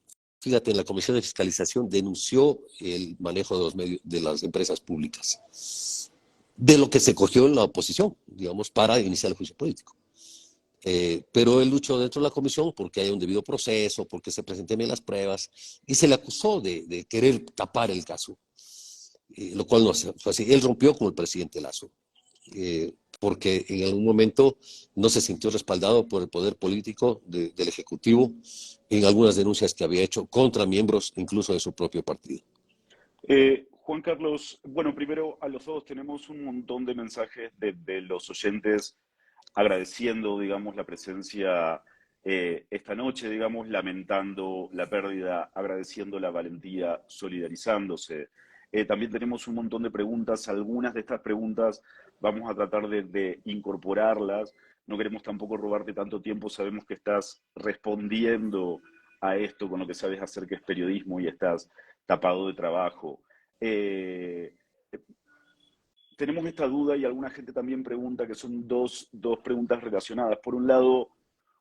fíjate, en la Comisión de Fiscalización denunció el manejo de los medios, de las empresas públicas, de lo que se cogió en la oposición, digamos, para iniciar el juicio político. Pero él luchó dentro de la comisión porque haya un debido proceso, porque se presenten bien las pruebas, y se le acusó de querer tapar el caso, lo cual no fue así. Él rompió con el presidente Lasso, porque en algún momento no se sintió respaldado por el poder político del Ejecutivo en algunas denuncias que había hecho contra miembros incluso de su propio partido. Juan Carlos, bueno, primero a los dos tenemos un montón de mensajes de los oyentes agradeciendo, digamos, la presencia esta noche, digamos, lamentando la pérdida, agradeciendo la valentía, solidarizándose. También tenemos un montón de preguntas. Algunas de estas preguntas vamos a tratar de incorporarlas. No queremos tampoco robarte tanto tiempo. Sabemos que estás respondiendo a esto con lo que sabes hacer, que es periodismo, y estás tapado de trabajo. Tenemos esta duda, y alguna gente también pregunta, que son dos preguntas relacionadas. Por un lado,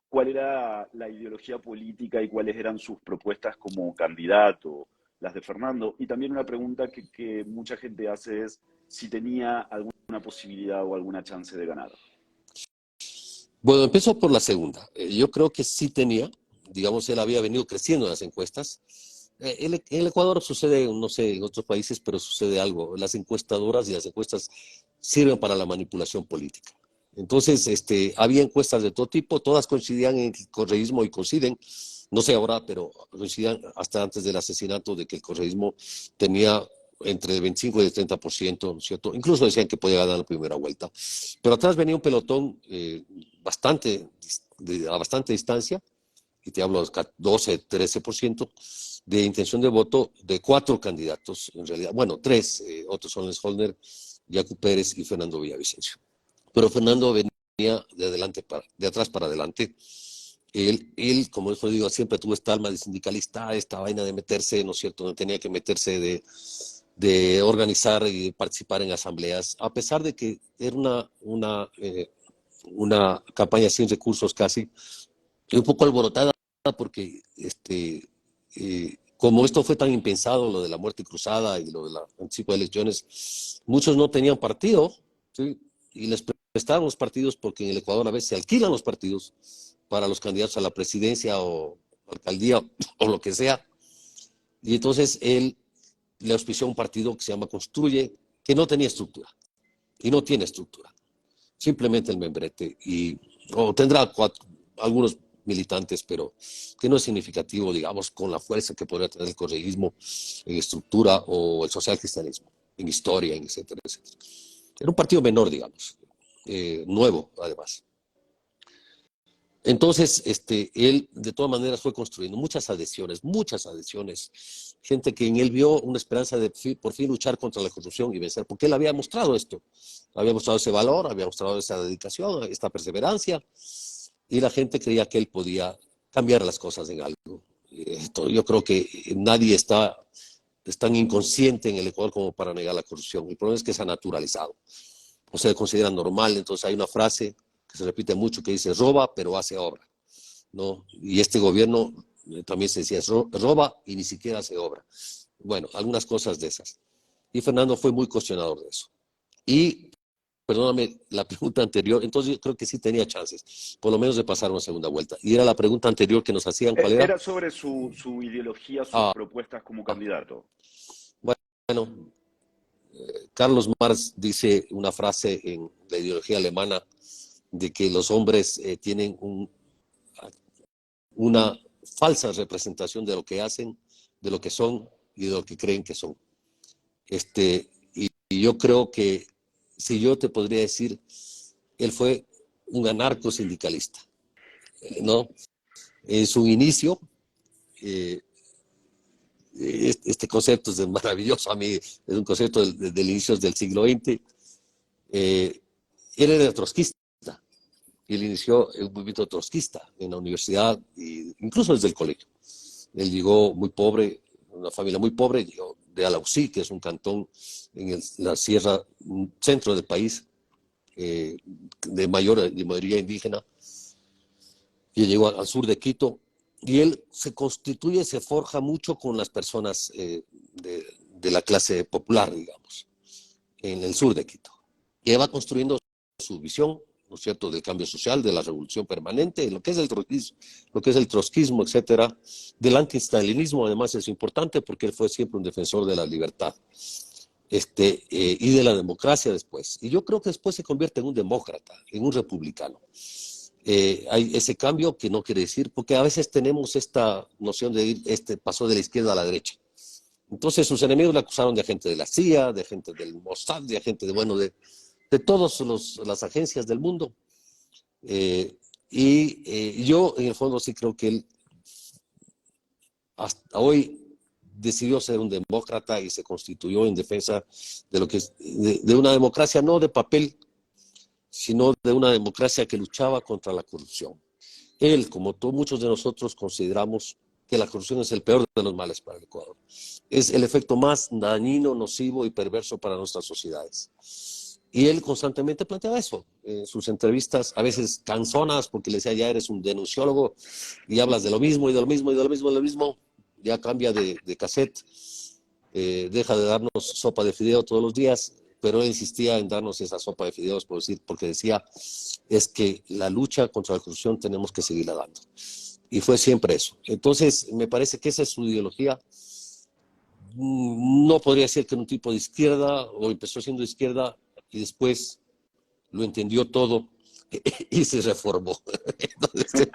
¿cuál era la ideología política y cuáles eran sus propuestas como candidato, las de Fernando? Y también una pregunta que mucha gente hace es si tenía alguna posibilidad o alguna chance de ganar. Bueno, empiezo por la segunda. Yo creo que sí tenía, digamos, él había venido creciendo en las encuestas. En el Ecuador sucede, no sé, en otros países, pero sucede algo. Las encuestadoras y las encuestas sirven para la manipulación política. Entonces, había encuestas de todo tipo, todas coincidían en el correísmo, y coinciden, no sé ahora, pero coincidían hasta antes del asesinato, de que el correísmo tenía entre el 25 y el 30%, ¿no es cierto? Incluso decían que podía ganar la primera vuelta. Pero atrás venía un pelotón bastante a bastante distancia, y te hablo de 12, 13% de intención de voto de 4 candidatos, en realidad, bueno, 3, Otto Solnes-Holner, Yacu Pérez y Fernando Villavicencio. Pero Fernando venía de atrás para adelante. Él, como yo digo, siempre tuvo esta alma de sindicalista, esta vaina de meterse, ¿no es cierto?, no tenía que meterse de organizar y participar en asambleas, a pesar de que era una campaña sin recursos casi, y un poco alborotada porque como esto fue tan impensado, lo de la muerte cruzada y lo de la anticipo de elecciones, muchos no tenían partido, ¿sí? Y les prestaban los partidos porque en el Ecuador a veces se alquilan los partidos para los candidatos a la presidencia o alcaldía o lo que sea. Y entonces él le auspició un partido que se llama Construye, que no tenía estructura y no tiene estructura, simplemente el membrete, o tendrá algunos militantes, pero que no es significativo, digamos, con la fuerza que podría tener el correísmo en estructura o el social cristianismo, en historia, en etcétera, etcétera. Era un partido menor, digamos, nuevo, además. Entonces, él de todas maneras fue construyendo muchas adhesiones, gente que en él vio una esperanza de por fin luchar contra la corrupción y vencer, porque él había mostrado esto, había mostrado ese valor, había mostrado esa dedicación, esta perseverancia, y la gente creía que él podía cambiar las cosas en algo. Yo creo que nadie es tan inconsciente en el Ecuador como para negar la corrupción. El problema es que se ha naturalizado, o se considera normal. Entonces hay una frase que se repite mucho que dice: roba pero hace obra, ¿no? Y este gobierno también se decía: roba y ni siquiera hace obra. Bueno, algunas cosas de esas. Y Fernando fue muy cuestionador de eso. Y perdóname, la pregunta anterior, entonces yo creo que sí tenía chances, por lo menos de pasar una segunda vuelta. Y era la pregunta anterior que nos hacían, ¿cuál era? Era sobre su ideología, sus Ah, propuestas como ah, candidato. bueno, Carlos Marx dice una frase en la ideología alemana de que los hombres tienen una falsa representación de lo que hacen, de lo que son y de lo que creen que son. Y yo creo que si yo te podría decir, él fue un anarcosindicalista, ¿no? En su inicio, eh, este concepto es maravilloso a mí, es un concepto del inicio del siglo XX. Él era trotskista, él inició el movimiento trotskista en la universidad, e incluso desde el colegio. Él llegó muy pobre, una familia muy pobre, llegó de Alausí, que es un cantón en la sierra centro del país, de mayoría indígena, y llegó al sur de Quito, y él se constituye, se forja mucho con las personas de la clase popular, digamos, en el sur de Quito. Y él va construyendo su visión, ¿no es cierto?, del cambio social, de la revolución permanente, lo que es el trotskismo, etcétera. Del anti-stalinismo, además, es importante porque él fue siempre un defensor de la libertad. Y de la democracia después. Y yo creo que después se convierte en un demócrata, en un republicano. Hay ese cambio que no quiere decir, porque a veces tenemos esta noción de ir, pasó de la izquierda a la derecha. Entonces sus enemigos le acusaron de agente de la CIA, de agente del Mossad, de agente de todas las agencias del mundo. Yo en el fondo sí creo que él hasta hoy decidió ser un demócrata y se constituyó en defensa de lo que es de una democracia no de papel, sino de una democracia que luchaba contra la corrupción. Él, como muchos de nosotros, consideramos que la corrupción es el peor de los males para el Ecuador. Es el efecto más dañino, nocivo y perverso para nuestras sociedades. Y él constantemente planteaba eso en sus entrevistas, a veces canzonas, porque le decía: ya eres un denunciólogo y hablas de lo mismo y de lo mismo y de lo mismo y de lo mismo, ya cambia de cassette, deja de darnos sopa de fideo todos los días. Pero él insistía en darnos esa sopa de fideos, porque decía: es que la lucha contra la corrupción tenemos que seguirla dando. Y fue siempre eso. Entonces, me parece que esa es su ideología. No podría decir que era un tipo de izquierda, o empezó siendo de izquierda y después lo entendió todo y se reformó. Entonces,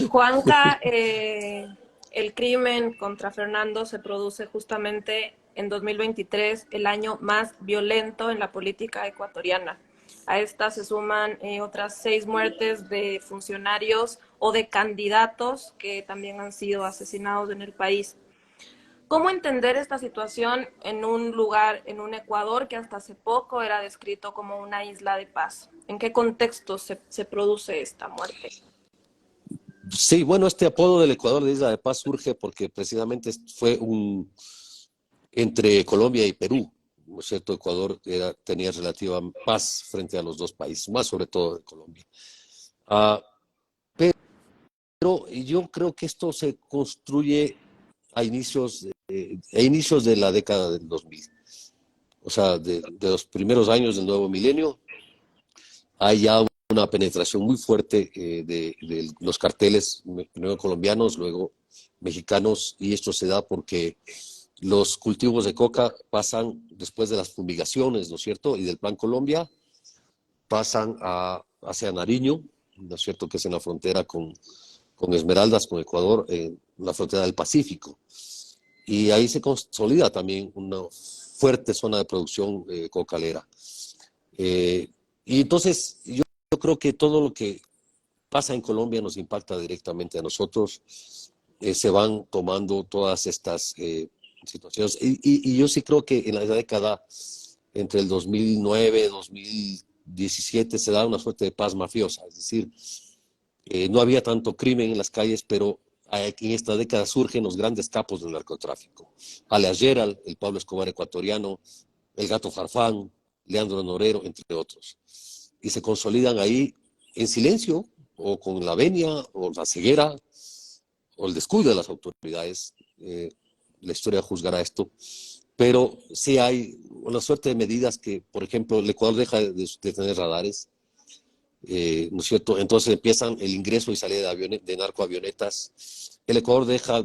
Juanca, el crimen contra Fernando se produce justamente en 2023, el año más violento en la política ecuatoriana. A estas se suman otras 6 muertes de funcionarios o de candidatos que también han sido asesinados en el país. ¿Cómo entender esta situación en un lugar, en un Ecuador que hasta hace poco era descrito como una isla de paz? ¿En qué contexto se produce esta muerte? Sí, bueno, este apodo del Ecuador de Isla de Paz surge porque precisamente fue entre Colombia y Perú, ¿no es cierto? Ecuador tenía relativa paz frente a los dos países, más sobre todo de Colombia. Uh, pero yo creo que esto se construye a inicios de la década del 2000. O sea, de los primeros años del nuevo milenio, hay ya una penetración muy fuerte de los carteles, primero colombianos, luego mexicanos, y esto se da porque los cultivos de coca pasan, después de las fumigaciones, ¿no es cierto?, y del Plan Colombia, pasan hacia Nariño, ¿no es cierto?, que es en la frontera con Esmeraldas, con Ecuador, en la frontera del Pacífico. Y ahí se consolida también una fuerte zona de producción cocalera. Y entonces yo creo que todo lo que pasa en Colombia nos impacta directamente a nosotros. Se van tomando todas estas situaciones. Y yo sí creo que en la década entre el 2009 y 2017 se da una suerte de paz mafiosa. Es decir, no había tanto crimen en las calles, pero en esta década surgen los grandes capos del narcotráfico. Alias Gerald, el Pablo Escobar ecuatoriano, el Gato Farfán, Leandro Norero, entre otros. Y se consolidan ahí en silencio, o con la venia, o la ceguera, o el descuido de las autoridades. La historia juzgará esto. Pero sí hay una suerte de medidas que, por ejemplo, el Ecuador deja de tener radares, ¿no es cierto? Entonces empiezan el ingreso y salida de narcoavionetas. El Ecuador deja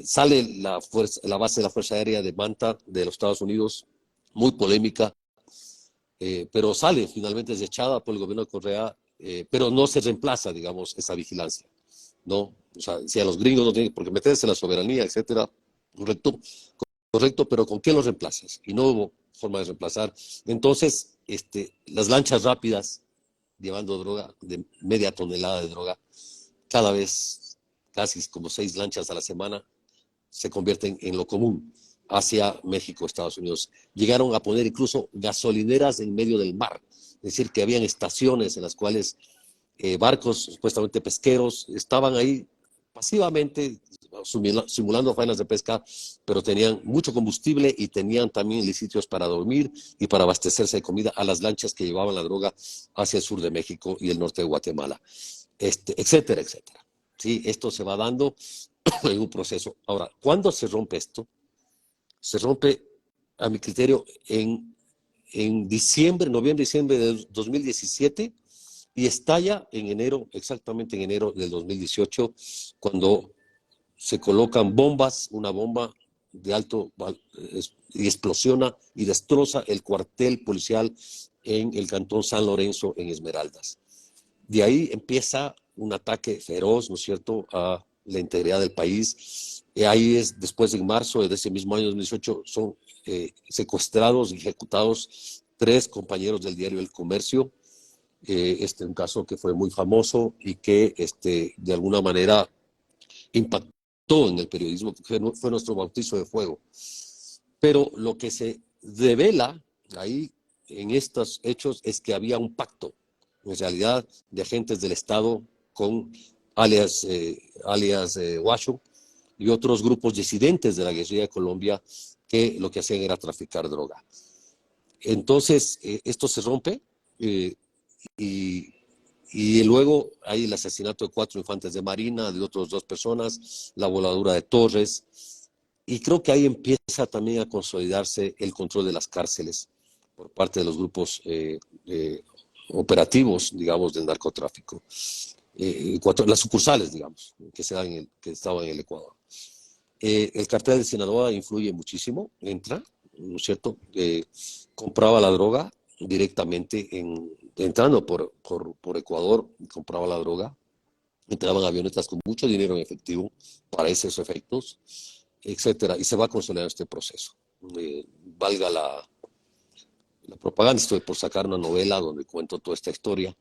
sale la base de la Fuerza Aérea de Manta de los Estados Unidos, muy polémica, pero sale finalmente desechada por el gobierno de Correa, pero no se reemplaza, digamos, esa vigilancia, ¿no? O sea, si a los gringos no tienen por qué meterse en la soberanía, etcétera, correcto, pero ¿con qué los reemplazas? Y no hubo forma de reemplazar. Entonces, las lanchas rápidas llevando droga, de media tonelada de droga, cada vez casi como 6 lanchas a la semana, se convierten en lo común hacia México, Estados Unidos. Llegaron a poner incluso gasolineras en medio del mar, es decir, que habían estaciones en las cuales barcos supuestamente pesqueros estaban ahí pasivamente simulando faenas de pesca, pero tenían mucho combustible y tenían también sitios para dormir y para abastecerse de comida a las lanchas que llevaban la droga hacia el sur de México y el norte de Guatemala, etcétera, etcétera. Sí, esto se va dando en un proceso. Ahora, ¿cuándo se rompe esto? Se rompe, a mi criterio, en noviembre, diciembre de 2017, y estalla en enero, exactamente en enero del 2018, cuando se colocan bombas, una bomba de alto y explosiona y destroza el cuartel policial en el cantón San Lorenzo, en Esmeraldas. De ahí empieza un ataque feroz, ¿no es cierto?, a la integridad del país. Ahí es, después, en marzo de ese mismo año 2018, son secuestrados y ejecutados 3 compañeros del diario El Comercio. Un caso que fue muy famoso y que de alguna manera impactó en el periodismo, que fue nuestro bautizo de fuego. Pero lo que se revela ahí en estos hechos es que había un pacto, en realidad, de agentes del Estado con alias Washo y otros grupos disidentes de la guerrilla de Colombia, que lo que hacían era traficar droga. Entonces, esto se rompe, y luego hay el asesinato de 4 infantes de marina, de otras 2 personas, la voladura de Torres, y creo que ahí empieza también a consolidarse el control de las cárceles por parte de los grupos operativos, digamos, del narcotráfico. Las sucursales, digamos, que estaban en el Ecuador. El cartel de Sinaloa influye muchísimo, entra, ¿no es cierto? Compraba la droga directamente entrando por Ecuador, compraba la droga, entraban avionetas con mucho dinero en efectivo para esos efectos, etcétera, y se va consolidando este proceso. Valga la propaganda. Estoy por sacar una novela donde cuento toda esta historia,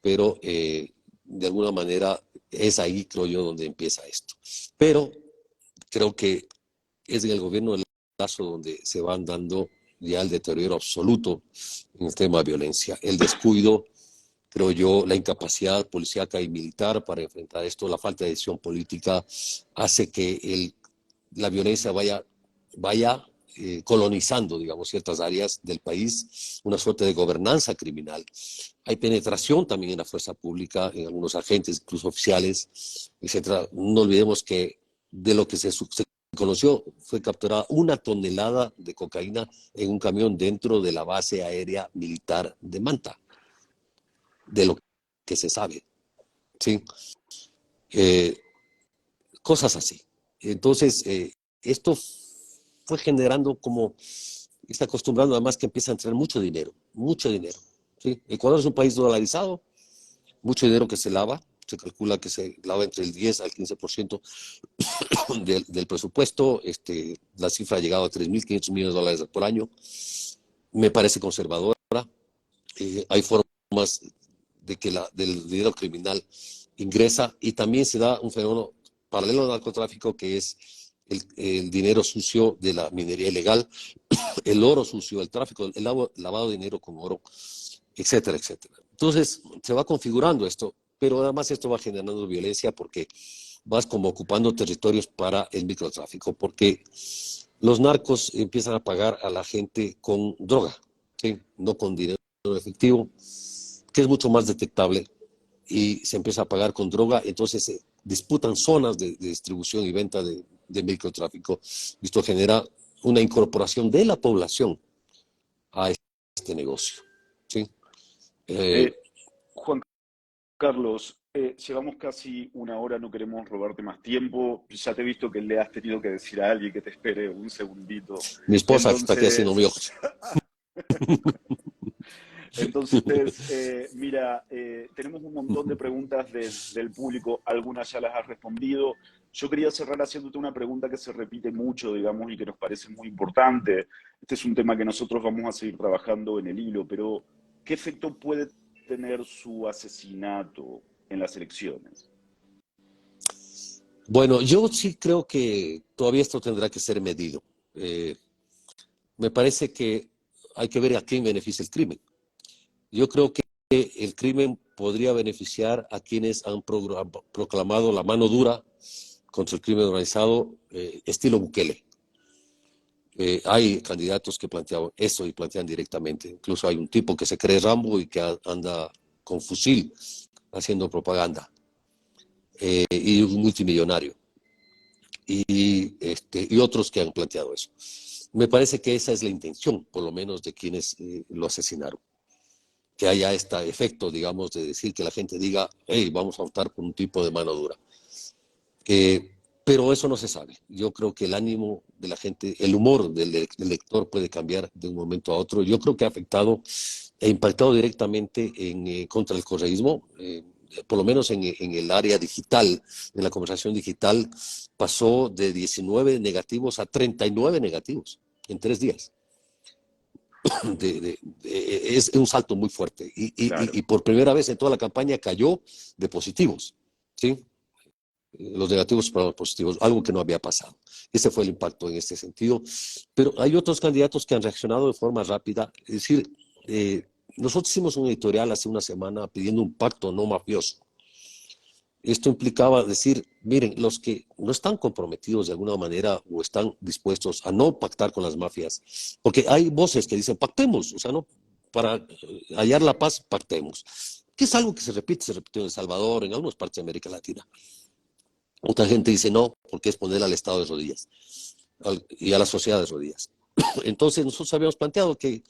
pero de alguna manera es ahí, creo yo, donde empieza esto. Pero creo que es en el gobierno de Lazo donde se van dando ya el deterioro absoluto en el tema de violencia. El descuido, creo yo, la incapacidad policíaca y militar para enfrentar esto, la falta de decisión política, hace que la violencia vaya colonizando, digamos, ciertas áreas del país, una suerte de gobernanza criminal. Hay penetración también en la fuerza pública, en algunos agentes, incluso oficiales, etcétera. No olvidemos que de lo que se conoció fue capturada 1 tonelada de cocaína en un camión dentro de la base aérea militar de Manta, de lo que se sabe, ¿sí? Cosas así. Entonces, esto fue generando como, está acostumbrando además que empieza a entrar mucho dinero, ¿sí? Ecuador es un país dolarizado, mucho dinero que se lava, se calcula que se lava entre el 10 al 15% del presupuesto, la cifra ha llegado a $3.500 millones por año, me parece conservadora, hay formas de que del dinero criminal ingresa y también se da un fenómeno paralelo al narcotráfico que es el dinero sucio de la minería ilegal, el oro sucio, el tráfico, el lavado de dinero con oro, etcétera, etcétera. Entonces se va configurando esto, pero además esto va generando violencia porque vas como ocupando territorios para el microtráfico, porque los narcos empiezan a pagar a la gente con droga, ¿sí? No con dinero efectivo, que es mucho más detectable, y se empieza a pagar con droga, entonces se disputan zonas de distribución y venta de microtráfico. Esto genera una incorporación de la población a este negocio, ¿sí? Juan Carlos, llevamos casi 1 hora, no queremos robarte más tiempo. Ya te he visto que le has tenido que decir a alguien que te espere un segundito. Mi esposa está aquí haciendo mi ojo. Entonces, mira, tenemos un montón de preguntas del público, algunas ya las has respondido. Yo quería cerrar haciéndote una pregunta que se repite mucho, digamos, y que nos parece muy importante. Este es un tema que nosotros vamos a seguir trabajando en el hilo, pero ¿qué efecto puede tener su asesinato en las elecciones? Bueno, yo sí creo que todavía esto tendrá que ser medido. Me parece que hay que ver a quién beneficia el crimen. Yo creo que el crimen podría beneficiar a quienes han proclamado la mano dura contra el crimen organizado, estilo Bukele. Hay candidatos que plantean eso y plantean directamente. Incluso hay un tipo que se cree Rambo y que anda con fusil haciendo propaganda. Y un multimillonario. Y otros que han planteado eso. Me parece que esa es la intención, por lo menos, de quienes lo asesinaron. Que haya este efecto, digamos, de decir que la gente diga, hey, vamos a votar por un tipo de mano dura. Pero eso no se sabe. Yo creo que el ánimo de la gente, el humor del lector puede cambiar de un momento a otro. Yo creo que ha afectado e impactado directamente contra el correísmo, por lo menos en el área digital, en la conversación digital, pasó de 19 negativos a 39 negativos en 3 días. Es un salto muy fuerte Claro. y por primera vez en toda la campaña cayó de positivos, ¿sí? Los negativos para los positivos, algo que no había pasado. Ese fue el impacto en este sentido. Pero hay otros candidatos que han reaccionado de forma rápida. Es decir, nosotros hicimos un editorial hace una semana pidiendo un pacto no mafioso. Esto implicaba decir, miren, los que no están comprometidos de alguna manera o están dispuestos a no pactar con las mafias, porque hay voces que dicen, pactemos, o sea, no, para hallar la paz, pactemos, que es algo que se repitió en El Salvador, en algunas partes de América Latina. Otra gente dice no, porque es poner al Estado de rodillas y a la sociedad de rodillas. Entonces nosotros habíamos planteado que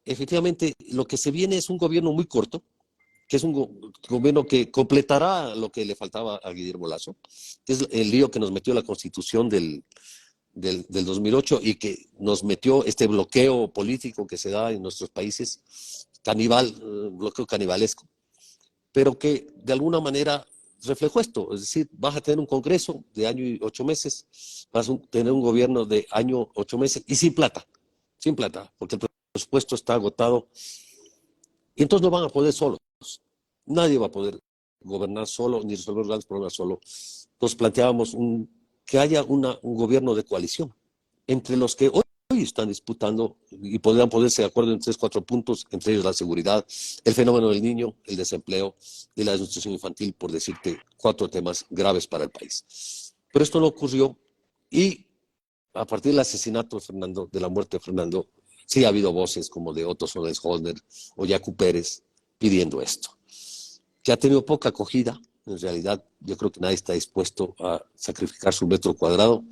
efectivamente lo que se viene es un gobierno muy corto, que es un gobierno que completará lo que le faltaba a Guillermo Lazo, que es el lío que nos metió la Constitución del 2008 y que nos metió este bloqueo político que se da en nuestros países, bloqueo canibalesco, pero que de alguna manera reflejó esto, es decir, vas a tener un Congreso de año y 8 meses, vas a tener un gobierno de año, 8 meses y sin plata, porque el presupuesto está agotado y entonces no van a poder solos. Nadie va a poder gobernar solo ni resolver grandes problemas solo. Entonces planteábamos que haya un gobierno de coalición entre los que hoy están disputando y podrían ponerse de acuerdo en 3, 4 puntos, entre ellos la seguridad, el fenómeno del niño, el desempleo y la desnutrición infantil, por decirte 4 temas graves para el país. Pero esto no ocurrió y a partir del asesinato de Fernando, de la muerte de Fernando, sí ha habido voces como de Otto Sonnenholder o Yacu Pérez pidiendo esto, que ha tenido poca acogida. En realidad, yo creo que nadie está dispuesto a sacrificar su metro cuadrado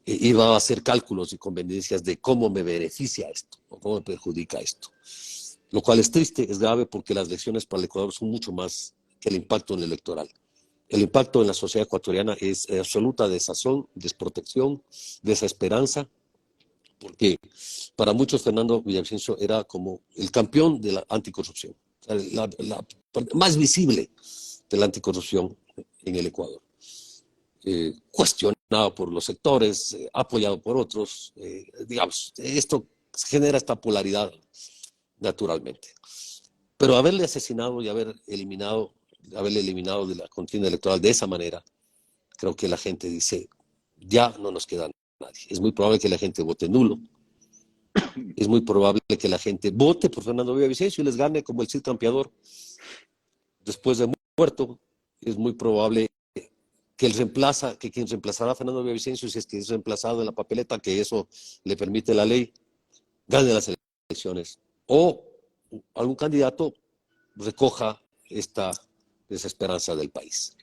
y va a hacer cálculos y conveniencias de cómo me beneficia esto o cómo me perjudica esto. Lo cual es triste, es grave, porque las lecciones para el Ecuador son mucho más que el impacto en el electoral. El impacto en la sociedad ecuatoriana es absoluta desazón, desprotección, desesperanza, porque para muchos Fernando Villavicencio era como el campeón de la anticorrupción, la más visible de la anticorrupción en el Ecuador. Cuestionado por los sectores, apoyado por otros, digamos, esto genera esta polaridad naturalmente. Pero haberle asesinado y haberle eliminado de la contienda electoral de esa manera, creo que la gente dice, ya no nos queda nadie. Es muy probable que la gente vote nulo, es muy probable que la gente vote por Fernando Villavicencio y les gane como el Cid Campeador después de muerto. Es muy probable que quien reemplazará a Fernando Villavicencio, si es que es reemplazado en la papeleta, que eso le permite la ley, gane las elecciones. O algún candidato recoja esta desesperanza del país.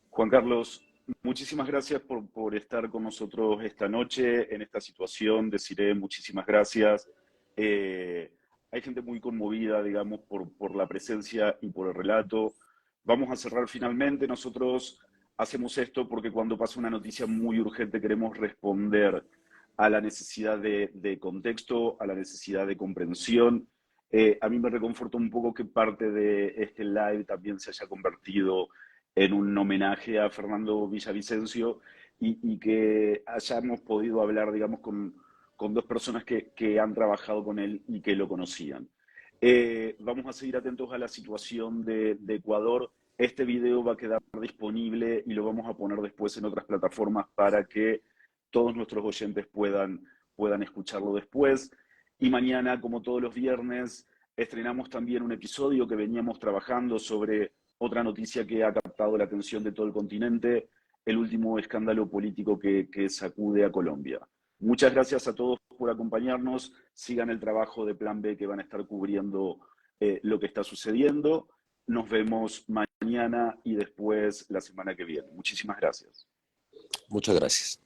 Juan Carlos, muchísimas gracias por estar con nosotros esta noche en esta situación. Deciré muchísimas gracias. Hay gente muy conmovida, digamos, por la presencia y por el relato. Vamos a cerrar finalmente. Nosotros hacemos esto porque cuando pasa una noticia muy urgente queremos responder a la necesidad de contexto, a la necesidad de comprensión. A mí me reconforta un poco que parte de este live también se haya convertido en un homenaje a Fernando Villavicencio y que hayamos podido hablar, digamos, con 2 personas que han trabajado con él y que lo conocían. Vamos a seguir atentos a la situación de Ecuador. Este video va a quedar disponible y lo vamos a poner después en otras plataformas para que todos nuestros oyentes puedan escucharlo después. Y mañana, como todos los viernes, estrenamos también un episodio que veníamos trabajando sobre otra noticia que ha captado la atención de todo el continente, el último escándalo político que sacude a Colombia. Muchas gracias a todos por acompañarnos. Sigan el trabajo de Plan B, que van a estar cubriendo lo que está sucediendo. Nos vemos mañana y después la semana que viene. Muchísimas gracias. Muchas gracias.